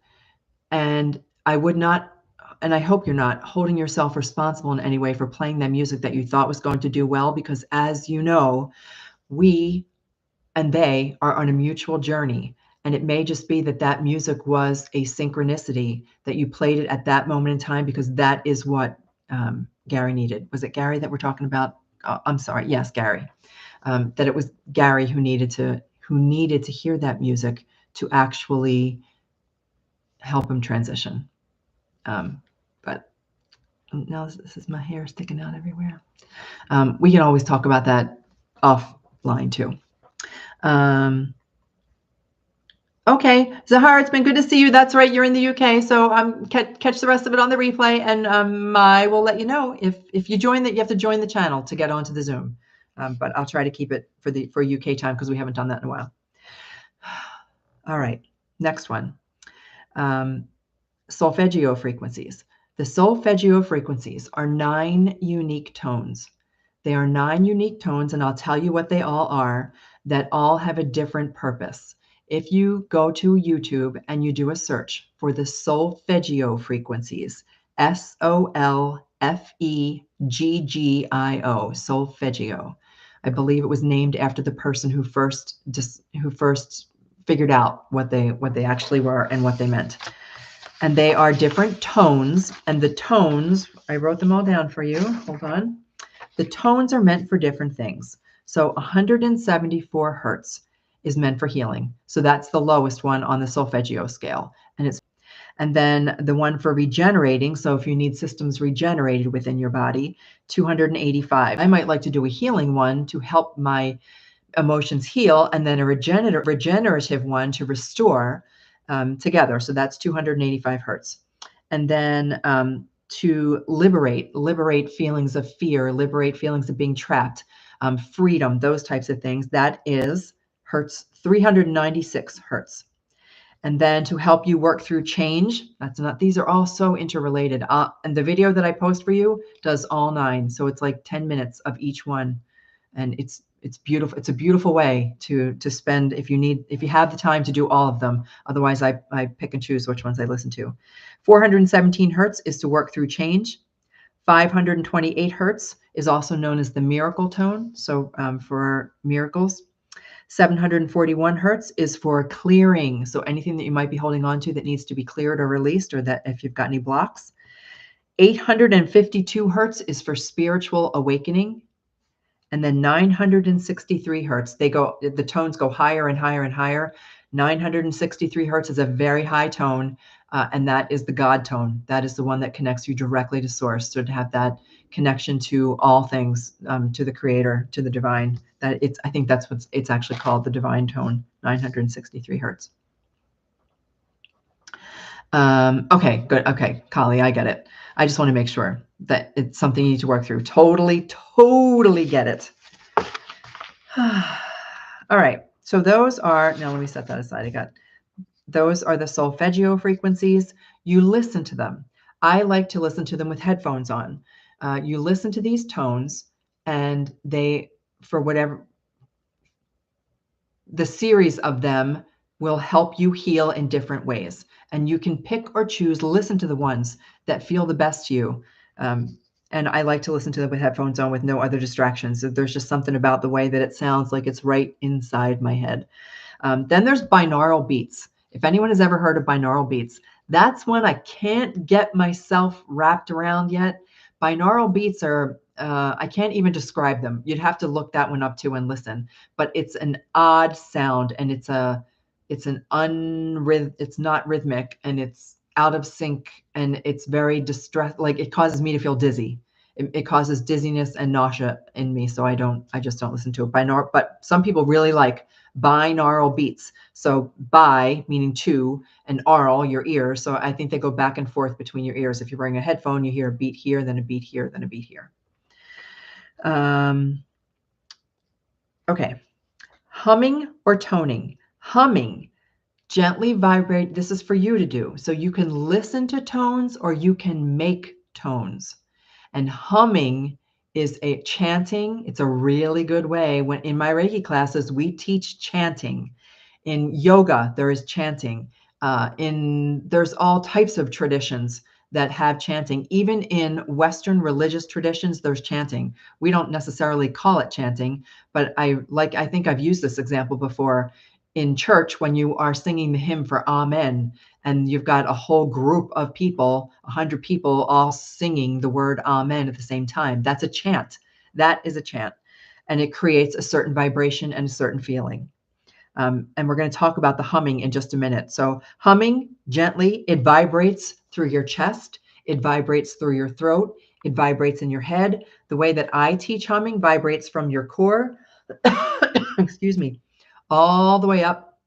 And I would not, and I hope you're not holding yourself responsible in any way for playing that music that you thought was going to do well, because as you know, we and they are on a mutual journey. And it may just be that music was a synchronicity, that you played it at that moment in time because that is what Gary needed. Was it Gary that we're talking about? I'm sorry. Yes, Gary. That it was Gary who needed to hear that music to actually help him transition. But now this is my hair sticking out everywhere. We can always talk about that offline too. Okay, Zahar, it's been good to see you. That's right, you're in the UK, so catch the rest of it on the replay, and I will let you know if you join that. You have to join the channel to get onto the Zoom, but I'll try to keep it for UK time because we haven't done that in a while. All right, next one, Solfeggio frequencies. The Solfeggio frequencies are 9 unique tones. They are 9 unique tones, and I'll tell you what they all are, that all have a different purpose. If you go to YouTube and you do a search for the Solfeggio frequencies, Solfeggio, Solfeggio. I believe it was named after the person who first figured out what they actually were and what they meant. And they are different tones, and the tones, I wrote them all down for you. Hold on. The tones are meant for different things. So 174 hertz is meant for healing. So that's the lowest one on the Solfeggio scale. And then the one for regenerating, so if you need systems regenerated within your body, 285. I might like to do a healing one to help my emotions heal, and then a regenerative one to restore together. So that's 285 hertz. And then to liberate feelings of fear, liberate feelings of being trapped, freedom, those types of things. That is hertz, 396 hertz. And then to help you work through change, these are all so interrelated. And the video that I post for you does all 9. So it's like 10 minutes of each one. And it's beautiful. It's a beautiful way to spend if you have the time to do all of them. Otherwise, I pick and choose which ones I listen to. 417 hertz is to work through change. 528 hertz is also known as the miracle tone. So for miracles. 741 hertz is for clearing. So anything that you might be holding on to that needs to be cleared or released, or that if you've got any blocks. 852 hertz is for spiritual awakening. And then 963 hertz, the tones go higher and higher and higher. 963 hertz is a very high tone, and that is the God tone. That is the one that connects you directly to source. So to have that connection to all things, to the creator, to the divine, I think that's what it's actually called, the divine tone, 963 hertz. Okay, good. Okay, Kali, I get it. I just want to make sure that it's something you need to work through. Totally get it. All right. So those are, now let me set that aside. Those are the Solfeggio frequencies. You listen to them. I like to listen to them with headphones on. You listen to these tones, and the series of them will help you heal in different ways. And you can pick or choose, listen to the ones that feel the best to you. And I like to listen to them with headphones on with no other distractions. There's just something about the way that it sounds like it's right inside my head. Then there's binaural beats. If anyone has ever heard of binaural beats, that's one I can't get myself wrapped around yet. Binaural beats are, I can't even describe them. You'd have to look that one up too and listen. But it's an odd sound, and it's not rhythmic, and it's out of sync, and it's very like it causes me to feel dizzy. It causes dizziness and nausea in me, so I just don't listen to it. But some people really like binaural beats. So bi meaning two, and aural, your ears. So I think they go back and forth between your ears. If you're wearing a headphone, you hear a beat here, then a beat here, then a beat here. Okay, humming or toning. Humming. Gently vibrate. This is for you to do. So you can listen to tones or you can make tones. And humming is a chanting. It's a really good way. When in my Reiki classes, we teach chanting. In yoga, there is chanting. There's all types of traditions that have chanting. Even in Western religious traditions, there's chanting. We don't necessarily call it chanting, but I think I've used this example before. In church, when you are singing the hymn for Amen, and you've got a whole group of people, 100 people, all singing the word Amen at the same time, that's a chant. That is a chant. And it creates a certain vibration and a certain feeling. And we're going to talk about the humming in just a minute. So humming gently, it vibrates through your chest. It vibrates through your throat. It vibrates in your head. The way that I teach humming vibrates from your core, excuse me, all the way up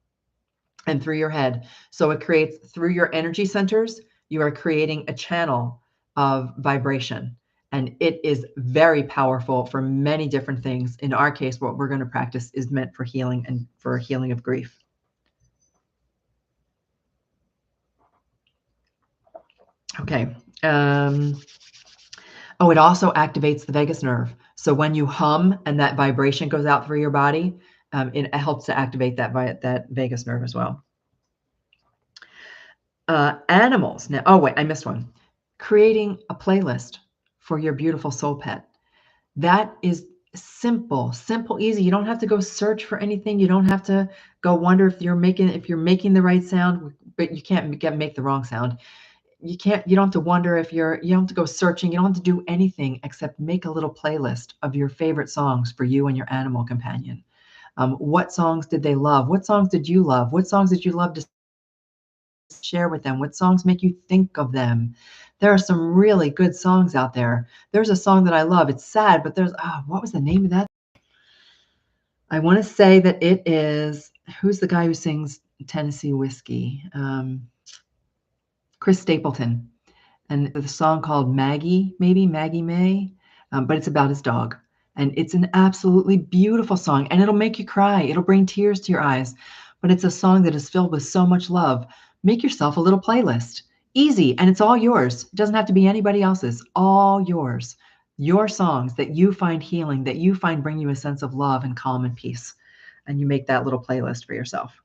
and through your head. So it creates through your energy centers, you are creating a channel of vibration. And it is very powerful for many different things. In our case, what we're going to practice is meant for healing and for healing of grief. Okay. It also activates the vagus nerve. So when you hum and that vibration goes out through your body, it helps to activate that vagus nerve as well. Animals. Now, wait, I missed one. Creating a playlist for your beautiful soul pet. That is simple, easy. You don't have to go search for anything. You don't have to go wonder if you're making the right sound, but you can't make the wrong sound. You don't have to wonder if you don't have to go searching. You don't have to do anything except make a little playlist of your favorite songs for you and your animal companion. What songs did they love? What songs did you love? What songs did you love to share with them? What songs make you think of them? There are some really good songs out there. There's a song that I love. It's sad, but what was the name of that? I want to say that it is, who's the guy who sings Tennessee Whiskey? Chris Stapleton. And the song called Maggie May, but it's about his dog. And it's an absolutely beautiful song, and it'll make you cry. It'll bring tears to your eyes. but it's a song that is filled with so much love. Make yourself a little playlist. Easy, and it's all yours. It doesn't have to be anybody else's, all yours. Your songs that you find healing, that you find bring you a sense of love and calm and peace. And you make that little playlist for yourself.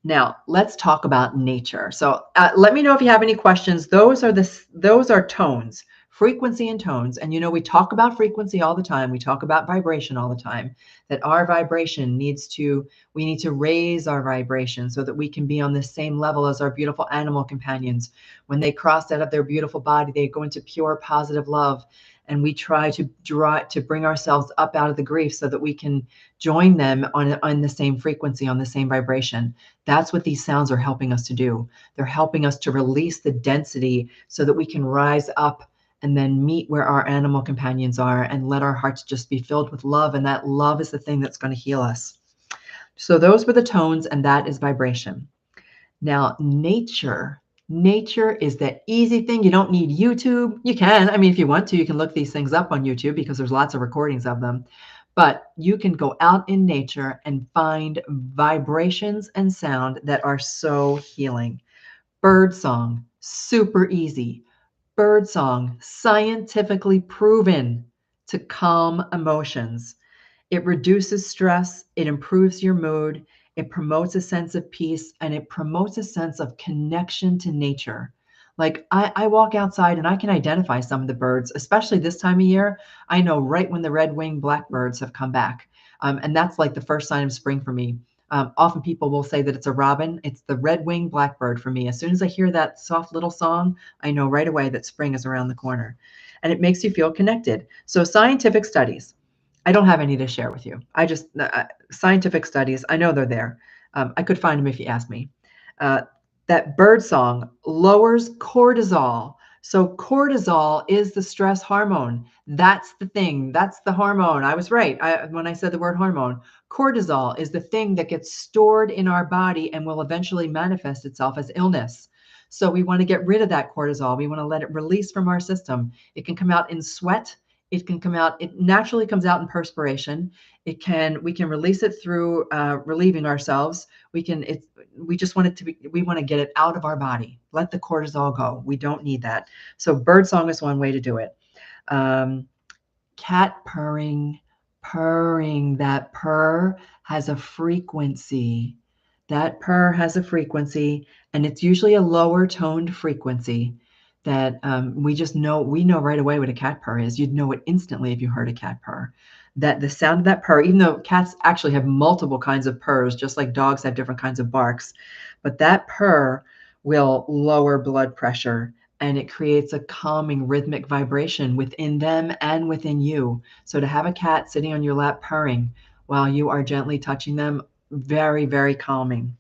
Now, let's talk about nature. So let me know if you have any questions. Those are tones, frequency and tones. And we talk about frequency all the time. We talk about vibration all the time, that our vibration we need to raise our vibration so that we can be on the same level as our beautiful animal companions. When they cross out of their beautiful body, they go into pure positive love. And we try to bring ourselves up out of the grief so that we can join them on the same frequency, on the same vibration. That's what these sounds are helping us to do. They're helping us to release the density so that we can rise up and then meet where our animal companions are and let our hearts just be filled with love. And that love is the thing that's going to heal us. So those were the tones, and that is vibration. Now, nature is that easy thing. You don't need YouTube. You can, if you want to, you can look these things up on YouTube because there's lots of recordings of them. But you can go out in nature and find vibrations and sound that are so healing. Bird song, super easy. Bird song, scientifically proven to calm emotions. It reduces stress, it improves your mood, it promotes a sense of peace, and it promotes a sense of connection to nature. Like I walk outside and I can identify some of the birds, especially this time of year. I know right when the red-winged blackbirds have come back. And that's like the first sign of spring for me. Often people will say that it's a robin. It's the red-winged blackbird for me. As soon as I hear that soft little song, I know right away that spring is around the corner. And it makes you feel connected. So scientific studies. I don't have any to share with you. I just, scientific studies, I know they're there. I could find them if you asked me. That bird song lowers cortisol. So cortisol is the stress hormone. That's the thing. That's the hormone. I was right when I said the word hormone. Cortisol is the thing that gets stored in our body and will eventually manifest itself as illness. So we want to get rid of that cortisol. We want to let it release from our system. It can come out in sweat. It can come out, it naturally comes out in perspiration. We can release it through relieving ourselves. We just want it to be, we want to get it out of our body. Let the cortisol go. We don't need that. So birdsong is one way to do it. Cat purring, that purr has a frequency. That purr has a frequency, and it's usually a lower toned frequency that we know right away what a cat purr is. You'd know it instantly if you heard a cat purr. That the sound of that purr, even though cats actually have multiple kinds of purrs, just like dogs have different kinds of barks, but that purr will lower blood pressure, and it creates a calming rhythmic vibration within them and within you. So to have a cat sitting on your lap purring while you are gently touching them, very, very calming.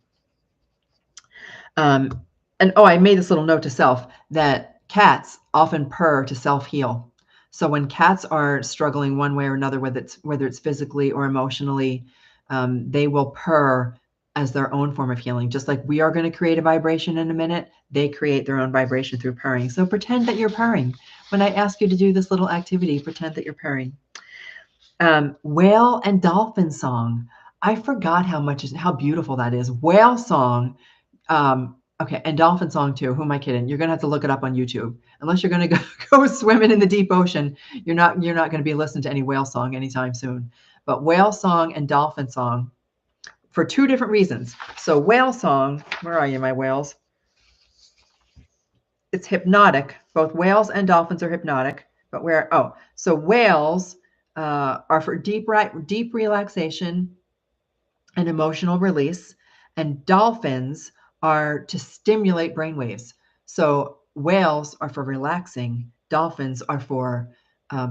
And I made this little note to self that cats often purr to self-heal. So when cats are struggling one way or another, whether it's physically or emotionally, they will purr as their own form of healing. Just like we are going to create a vibration in a minute, they create their own vibration through purring. So pretend that you're purring. When I ask you to do this little activity, pretend that you're purring. Whale and dolphin song. I forgot how beautiful that is. Whale song. Okay, and dolphin song too. Who am I kidding? You're gonna have to look it up on YouTube. Unless you're gonna go swimming in the deep ocean, you're not gonna be listening to any whale song anytime soon. But whale song and dolphin song, for two different reasons. So whale song, where are you, my whales? It's hypnotic. Both whales and dolphins are hypnotic. But so whales are for deep relaxation and emotional release, and dolphins are to stimulate brainwaves. So whales are for relaxing. Dolphins are for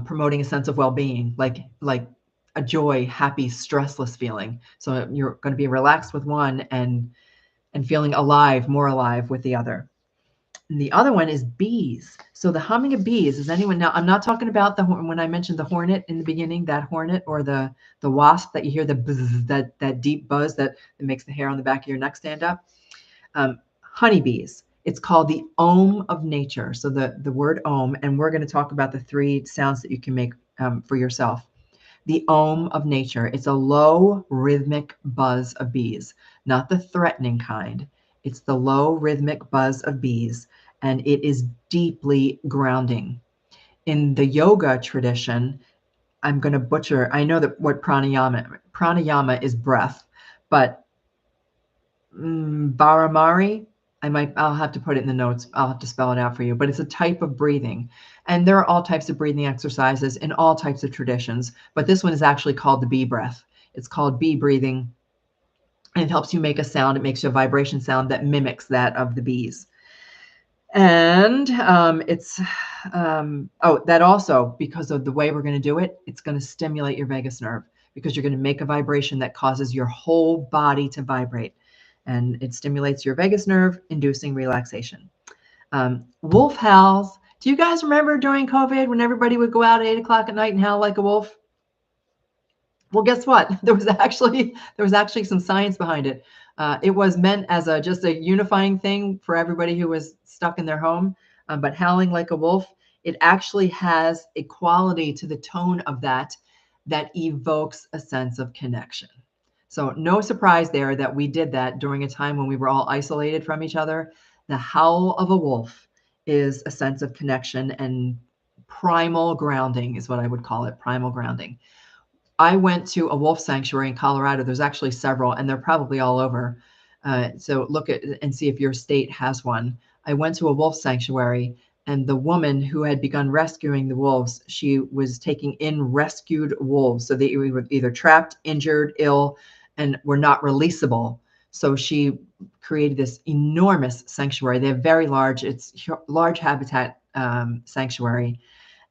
promoting a sense of well-being, like a joy, happy, stressless feeling. So you're going to be relaxed with one and feeling alive, more alive with the other. And the other one is bees. So the humming of bees, is anyone now? I'm not talking about when I mentioned the hornet in the beginning, that hornet or the wasp that you hear the buzz, that deep buzz that makes the hair on the back of your neck stand up. Honeybees. It's called the Om of nature. So the word Om, and we're going to talk about the 3 sounds that you can make for yourself. The Om of nature. It's a low rhythmic buzz of bees. not the threatening kind. It's the low rhythmic buzz of bees, and it is deeply grounding. In the yoga tradition, I'm going to butcher. I know that what pranayama is breath, but Baramari, I'll have to put it in the notes. I'll have to spell it out for you, but it's a type of breathing. And there are all types of breathing exercises in all types of traditions, but this one is actually called the bee breath. It's called bee breathing, and it helps you make a sound. It makes you a vibration sound that mimics that of the bees. And that also, because of the way we're going to do it, it's going to stimulate your vagus nerve, because you're going to make a vibration that causes your whole body to vibrate. And it stimulates your vagus nerve, inducing relaxation. Wolf howls. Do you guys remember during COVID when everybody would go out at 8 o'clock at night and howl like a wolf? Well, guess what? There was actually some science behind it. It was meant as just a unifying thing for everybody who was stuck in their home. But howling like a wolf, it actually has a quality to the tone of that evokes a sense of connection. So no surprise there that we did that during a time when we were all isolated from each other. The howl of a wolf is a sense of connection and primal grounding is what I would call it, primal grounding. I went to a wolf sanctuary in Colorado. There's actually several, and they're probably all over. So look at and see if your state has one. I went to a wolf sanctuary, and the woman who had begun rescuing the wolves, she was taking in rescued wolves. So they were either trapped, injured, ill, and were not releasable. So she created this enormous sanctuary. They have very large, it's large habitat sanctuary.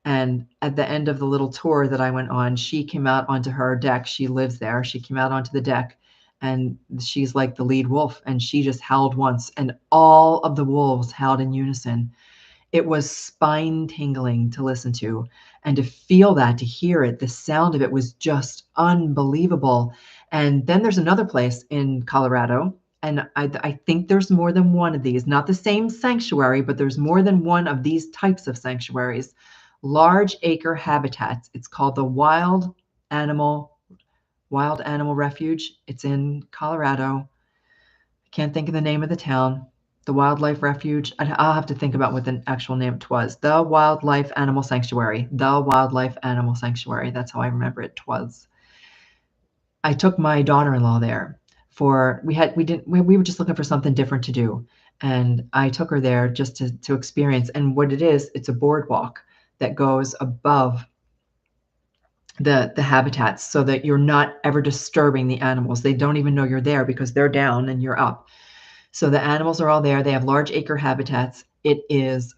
And at the end of the little tour that I went on, she came out onto her deck. She lives there. She came out onto the deck, and she's like the lead wolf. And she just howled once, and all of the wolves howled in unison. It was spine tingling to listen to, and to feel that, to hear it. The sound of it was just unbelievable. And then there's another place in Colorado, and I think there's more than one of these, not the same sanctuary, but there's more than one of these types of sanctuaries, large acre habitats. It's called the Animal Refuge. It's in Colorado. I can't think of the name of the town. The Wildlife Refuge. I'll have to think about what the actual name was. The Wildlife Animal Sanctuary. The Wildlife Animal Sanctuary. That's how I remember it was. I took my daughter-in-law there we were just looking for something different to do. And I took her there just to experience. And what it is, it's a boardwalk that goes above the habitats, so that you're not ever disturbing the animals. They don't even know you're there because they're down and you're up. So the animals are all there. They have large acre habitats. It is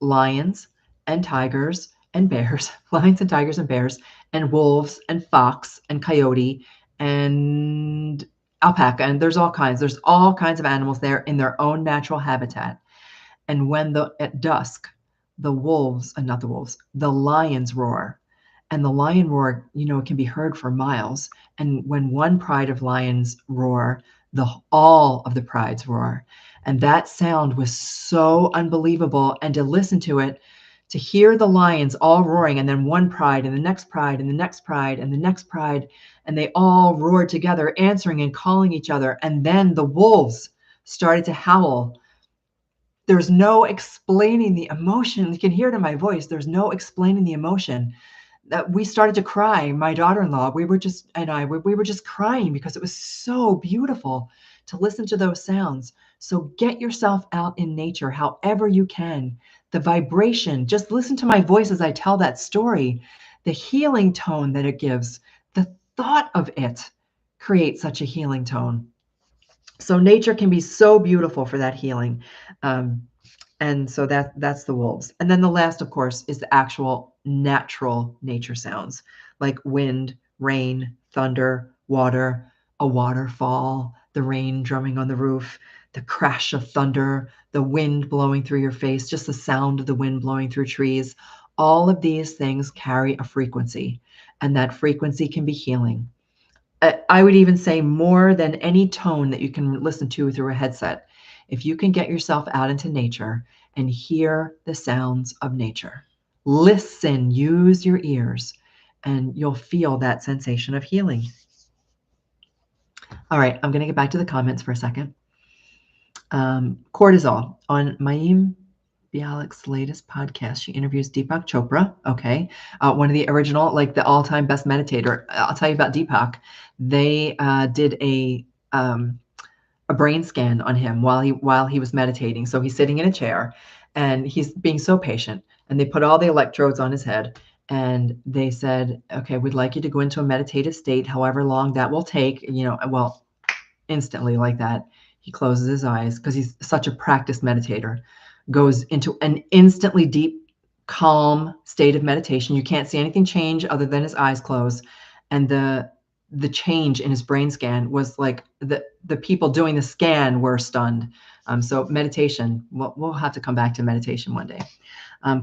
lions and tigers and bears, lions and tigers and bears, and wolves and fox and coyote and alpaca. And there's all kinds of animals there in their own natural habitat. And when at dusk, the lions roar. And the lion roar, it can be heard for miles. And when one pride of lions roar, all of the prides roar. And that sound was so unbelievable. And to listen to it, to hear the lions all roaring, and then one pride and the next pride and the next pride and the next pride, and they all roared together, answering and calling each other. And then the wolves started to howl. There's no explaining the emotion. You can hear it in my voice. There's no explaining the emotion. That we started to cry. My daughter-in-law, we were just crying because it was so beautiful to listen to those sounds. So get yourself out in nature however you can. The vibration, just listen to my voice as I tell that story. The healing tone that it gives, the thought of it creates such a healing tone. So nature can be so beautiful for that healing. And so that's the wolves. And then the last, of course, is the actual natural nature sounds, like wind, rain, thunder, water, a waterfall, the rain drumming on the roof, the crash of thunder, the wind blowing through your face, just the sound of the wind blowing through trees. All of these things carry a frequency, and that frequency can be healing. I would even say more than any tone that you can listen to through a headset. If you can get yourself out into nature and hear the sounds of nature, listen, use your ears, and you'll feel that sensation of healing. All right, I'm going to get back to the comments for a second. Cortisol. On Mayim Bialik's latest podcast, she interviews Deepak Chopra. Okay. One of the original, like the all-time best meditator. I'll tell you about Deepak. They did a brain scan on him while he was meditating. So he's sitting in a chair and he's being so patient. And they put all the electrodes on his head and they said, okay, we'd like you to go into a meditative state, however long that will take, well, instantly like that. He closes his eyes because he's such a practiced meditator, goes into an instantly deep, calm state of meditation. You can't see anything change other than his eyes close. And the change in his brain scan was like the people doing the scan were stunned. So meditation, we'll have to come back to meditation one day.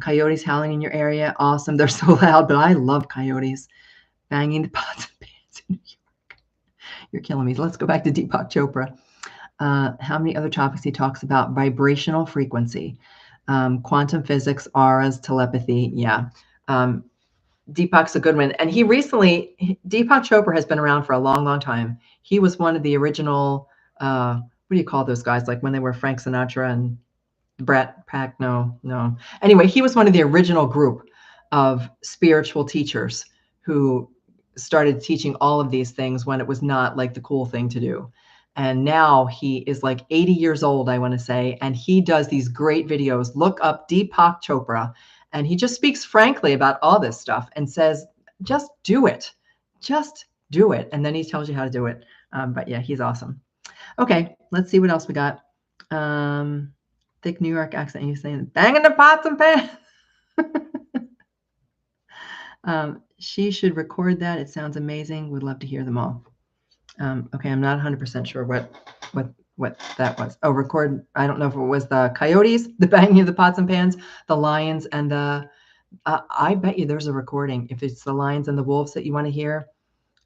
Coyotes howling in your area. Awesome. They're so loud, but I love coyotes banging the pots and pans in New York. You're killing me. Let's go back to Deepak Chopra. How many other topics he talks about? Vibrational frequency, quantum physics, auras, telepathy. Yeah. Deepak's a good one. And Deepak Chopra has been around for a long, long time. He was one of the original, what do you call those guys? Like when they were Frank Sinatra and Brat Pack? No. Anyway, he was one of the original group of spiritual teachers who started teaching all of these things when it was not like the cool thing to do. And now he is like 80 years old, I want to say, and he does these great videos. Look up Deepak Chopra, and he just speaks frankly about all this stuff and says, just do it. Just do it. And then he tells you how to do it. But yeah, he's awesome. Okay, let's see what else we got. Thick New York accent. He's saying, banging the pots and pans. She should record that. It sounds amazing. Would love to hear them all. Okay, I'm not 100% sure what that was. Oh, record. I don't know if it was the coyotes, the banging of the pots and pans, the lions, and the. I bet you there's a recording. If it's the lions and the wolves that you want to hear,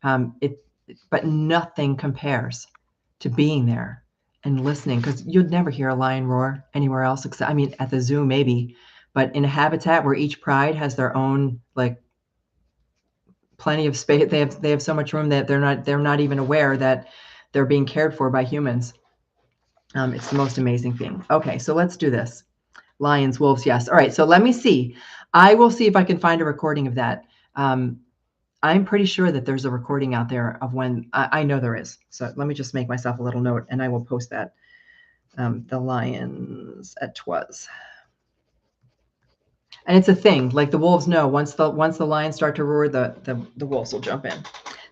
but nothing compares to being there and listening, because you'd never hear a lion roar anywhere else except, I mean, at the zoo maybe, but in a habitat where each pride has their own plenty of space. They have so much room that they're not even aware that they're being cared for by humans. It's the most amazing thing. Okay, so let's do this. Lions, wolves, yes. All right, so let me see. I will see if I can find a recording of that. I'm pretty sure that there's a recording out there of when I know there is. So let me just make myself a little note and I will post that. The lions at Twas. And it's a thing, like the wolves know once the lions start to roar, the wolves will jump in.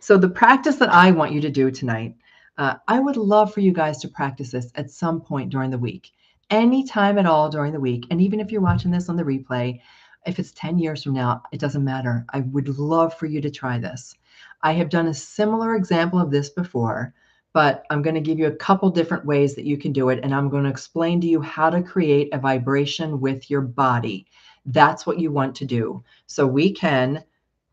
So the practice that I want you to do tonight, I would love for you guys to practice this at some point during the week, anytime at all during the week. And even if you're watching this on the replay, if it's 10 years from now, it doesn't matter. I would love for you to try this. I have done a similar example of this before, but I'm going to give you a couple different ways that you can do it. And I'm going to explain to you how to create a vibration with your body. That's what you want to do. So we can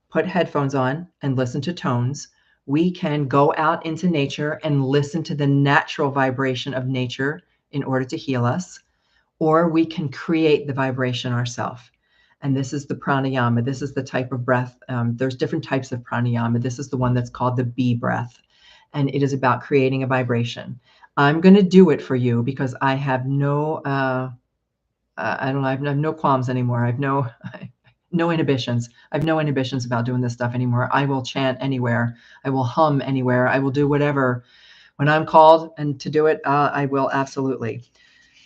put headphones on and listen to tones. We can go out into nature and listen to the natural vibration of nature in order to heal us, or we can create the vibration ourselves. And this is the pranayama. This is the type of breath. There's different types of pranayama. This is the one that's called the bee breath. And it is about creating a vibration. I'm going to do it for you because I have no, I have no qualms anymore. I have no inhibitions. I have no inhibitions about doing this stuff anymore. I will chant anywhere. I will hum anywhere. I will do whatever. When I'm called and to do it, I will absolutely.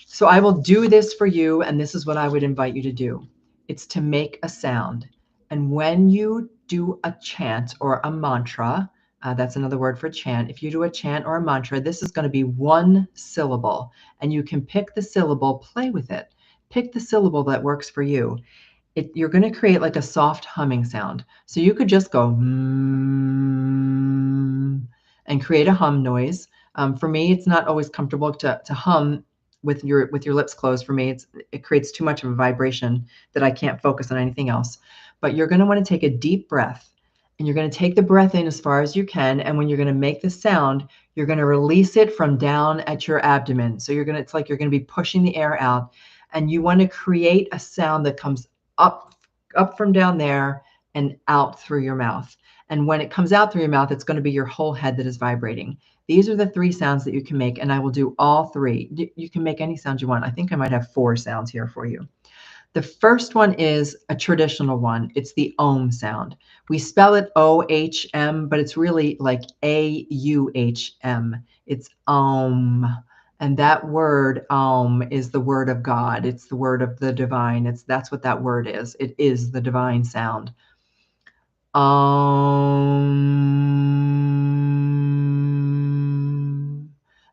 So I will do this for you. And this is what I would invite you to do. It's to make a sound. And when you do a chant or a mantra, that's another word for chant. If you do a chant or a mantra, this is going to be one syllable. And you can pick the syllable, play with it. Pick the syllable that works for you. You're going to create like a soft humming sound. So you could just go and create a hum noise. For me, it's not always comfortable to hum with your lips closed. For me, it creates too much of a vibration that I can't focus on anything else. But you're going to want to take a deep breath, and you're going to take the breath in as far as you can. And when you're going to make the sound, you're going to release it from down at your abdomen. So it's like you're going to be pushing the air out, and you want to create a sound that comes up from down there and out through your mouth. And when it comes out through your mouth, it's going to be your whole head that is vibrating. These are the 3 sounds that you can make, and I will do all 3. You can make any sound you want. I think I might have 4 sounds here for you. The first one is a traditional one. It's the Om sound. We spell it O-H-M, but it's really like A-U-H-M. It's Om. And that word Om is the word of God. It's the word of the divine. That's what that word is. It is the divine sound. Om.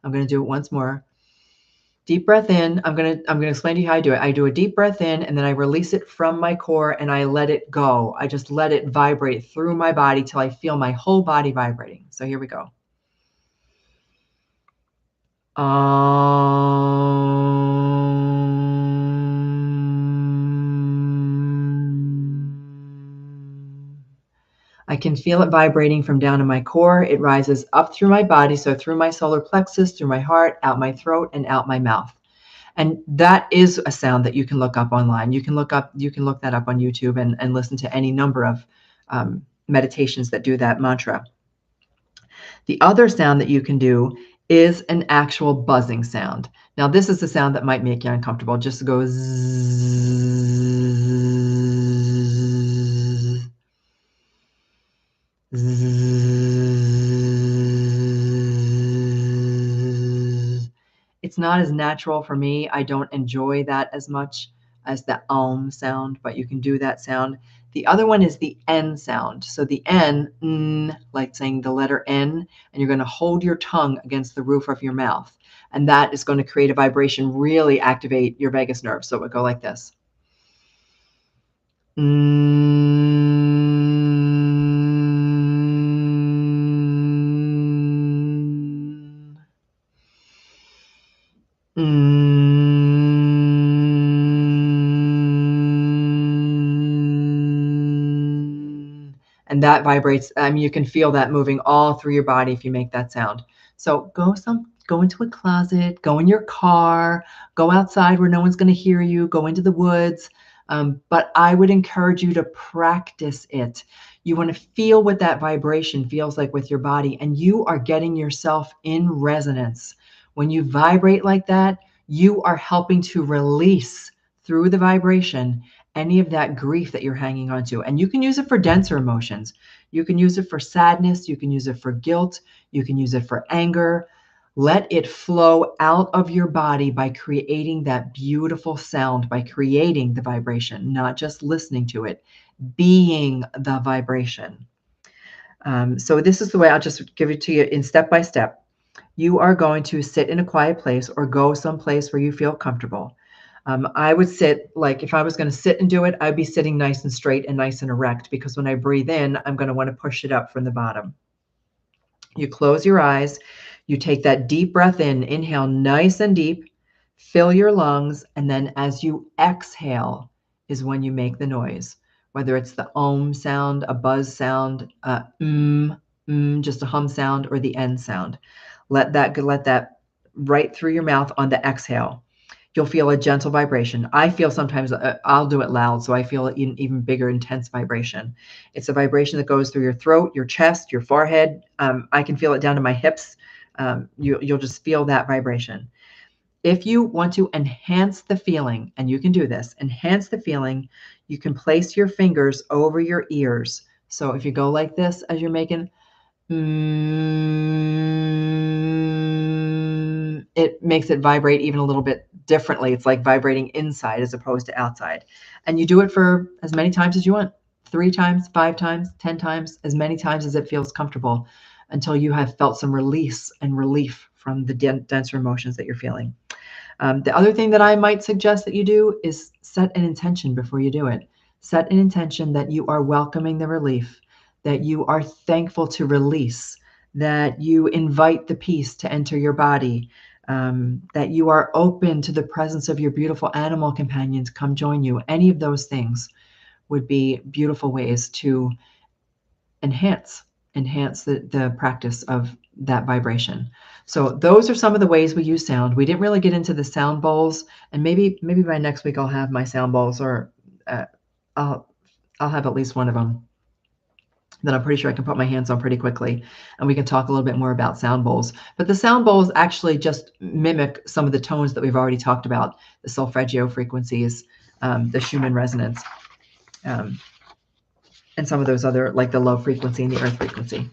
I'm going to do it once more. Deep breath in. I'm going to explain to you how I do it. I do a deep breath in, and then I release it from my core and I let it go. I just let it vibrate through my body till I feel my whole body vibrating. So here we go. I can feel it vibrating from down in my core. It rises up through my body, so through my solar plexus, through my heart, out my throat, and out my mouth. And that is a sound that you can look up online. You can look that up on YouTube and listen to any number of meditations that do that mantra. The other sound that you can do is an actual buzzing sound. Now, this is the sound that might make you uncomfortable. Just go zzz, zzz. It's not as natural for me. I don't enjoy that as much as the Om sound, but you can do that sound. The other one is the N sound. So the N, like saying the letter N, and you're going to hold your tongue against the roof of your mouth. And that is going to create a vibration, really activate your vagus nerve. So it would go like this. And that vibrates. You can feel that moving all through your body if you make that sound. So go into a closet, go in your car, go outside where no one's going to hear you, go into the woods. But I would encourage you to practice it. You want to feel what that vibration feels like with your body, and you are getting yourself in resonance. When you vibrate like that, you are helping to release through the vibration any of that grief that you're hanging on to. And you can use it for denser emotions. You can use it for sadness. You can use it for guilt. You can use it for anger. Let it flow out of your body by creating that beautiful sound, by creating the vibration, not just listening to it, being the vibration. So this is the way I'll just give it to you in step by step. You are going to sit in a quiet place or go someplace where you feel comfortable. I would sit, like if I was going to sit and do it, I'd be sitting nice and straight and nice and erect, because when I breathe in, I'm going to want to push it up from the bottom. You close your eyes, you take that deep breath in, inhale nice and deep, fill your lungs, and then as you exhale is when you make the noise, whether it's the Om sound, a buzz sound, just a hum sound, or the N sound. Let that right through your mouth on the exhale. You'll feel a gentle vibration. I feel sometimes I'll do it loud, so I feel an even bigger, intense vibration. It's a vibration that goes through your throat, your chest, your forehead. I can feel it down to my hips. You'll just feel that vibration. If you want to enhance the feeling, and you can do this, enhance the feeling, you can place your fingers over your ears. So if you go like this as you're making, it makes it vibrate even a little bit differently. It's like vibrating inside as opposed to outside. And you do it for as many times as you want, 3 times, 5 times, 10 times, as many times as it feels comfortable, until you have felt some release and relief from the denser emotions that you're feeling. The other thing that I might suggest that you do is set an intention before you do it. Set an intention that you are welcoming the relief, that you are thankful to release, that you invite the peace to enter your body, that you are open to the presence of your beautiful animal companions come join you. Any of those things would be beautiful ways to enhance the practice of that vibration. So those are some of the ways we use sound. We didn't really get into the sound bowls, and maybe by next week I'll have my sound bowls, or I'll have at least one of them. that I'm pretty sure I can put my hands on pretty quickly. And we can talk a little bit more about sound bowls. But the sound bowls actually just mimic some of the tones that we've already talked about, the Solfeggio frequencies, the Schumann resonance, and some of those other, like the low frequency and the earth frequency.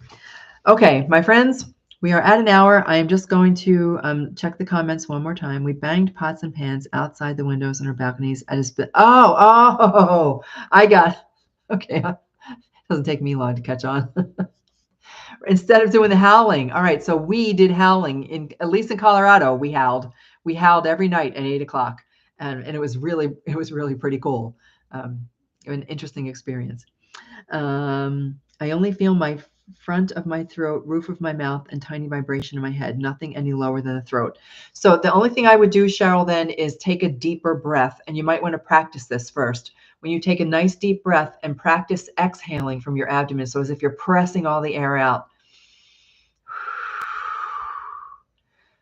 Okay, my friends, we are at an hour. I am just going to check the comments one more time. We banged pots and pans outside the windows on our balconies. I got, okay. Doesn't take me long to catch on. Instead of doing the howling. All right. So we did howling at least in Colorado, we howled. We howled every night at 8 o'clock. And it was really pretty cool. An interesting experience. I only feel my front of my throat, roof of my mouth, and tiny vibration in my head, nothing any lower than the throat. So the only thing I would do, Cheryl, then is take a deeper breath. And you might want to practice this first. When you take a nice deep breath and practice exhaling from your abdomen, so as if you're pressing all the air out.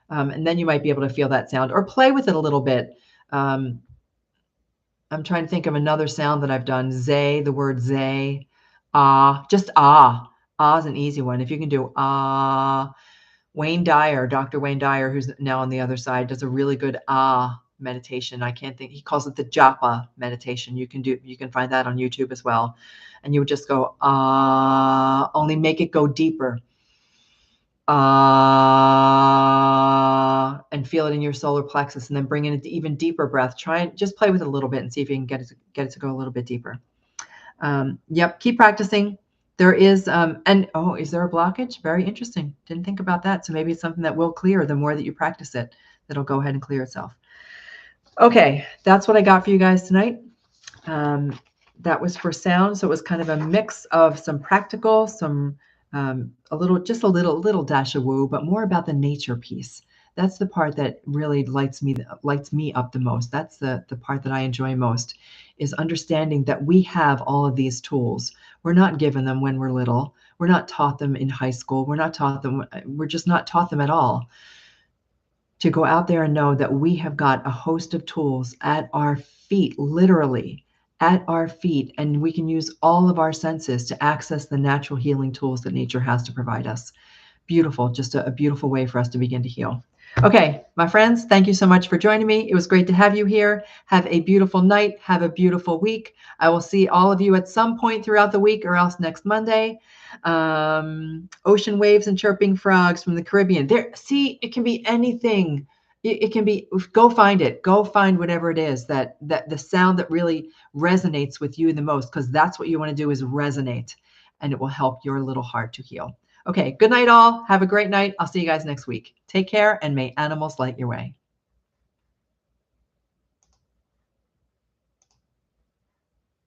And then you might be able to feel that sound or play with it a little bit. I'm trying to think of another sound that I've done. Zay, the word zay. Ah, just ah. Ah is an easy one. If you can do ah. Wayne Dyer, Dr. Wayne Dyer, who's now on the other side, does a really good ah meditation. I can't think, he calls it the japa meditation. You can find that on YouTube as well. And you would just go ah, only make it go deeper. And feel it in your solar plexus, and then bring in an even deeper breath. Try and just play with it a little bit and see if you can get it to go a little bit deeper. Yep, keep practicing. There is, is there a blockage? Very interesting. Didn't think about that. So maybe it's something that will clear the more that you practice it. That'll go ahead and clear itself. Okay, that's what I got for you guys tonight. That was for sound. So it was kind of a mix of some practical, some a little dash of woo, but more about the nature piece. That's the part that really lights me up the most. That's the part that I enjoy most, is understanding that we have all of these tools. We're not given them when we're little. We're not taught them in high school. We're just not taught them at all. To go out there and know that we have got a host of tools at our feet, literally at our feet, and we can use all of our senses to access the natural healing tools that nature has to provide us. Beautiful, just a beautiful way for us to begin to heal. Okay, my friends, thank you so much for joining me. It was great to have you here. Have a beautiful night. Have a beautiful week. I will see all of you at some point throughout the week, or else next Monday. Ocean waves and chirping frogs from the Caribbean. See, it can be anything. It can be, go find it. Go find whatever it is that the sound that really resonates with you the most, because that's what you want to do, is resonate, and it will help your little heart to heal. Okay, good night all. Have a great night. I'll see you guys next week. Take care, and may animals light your way.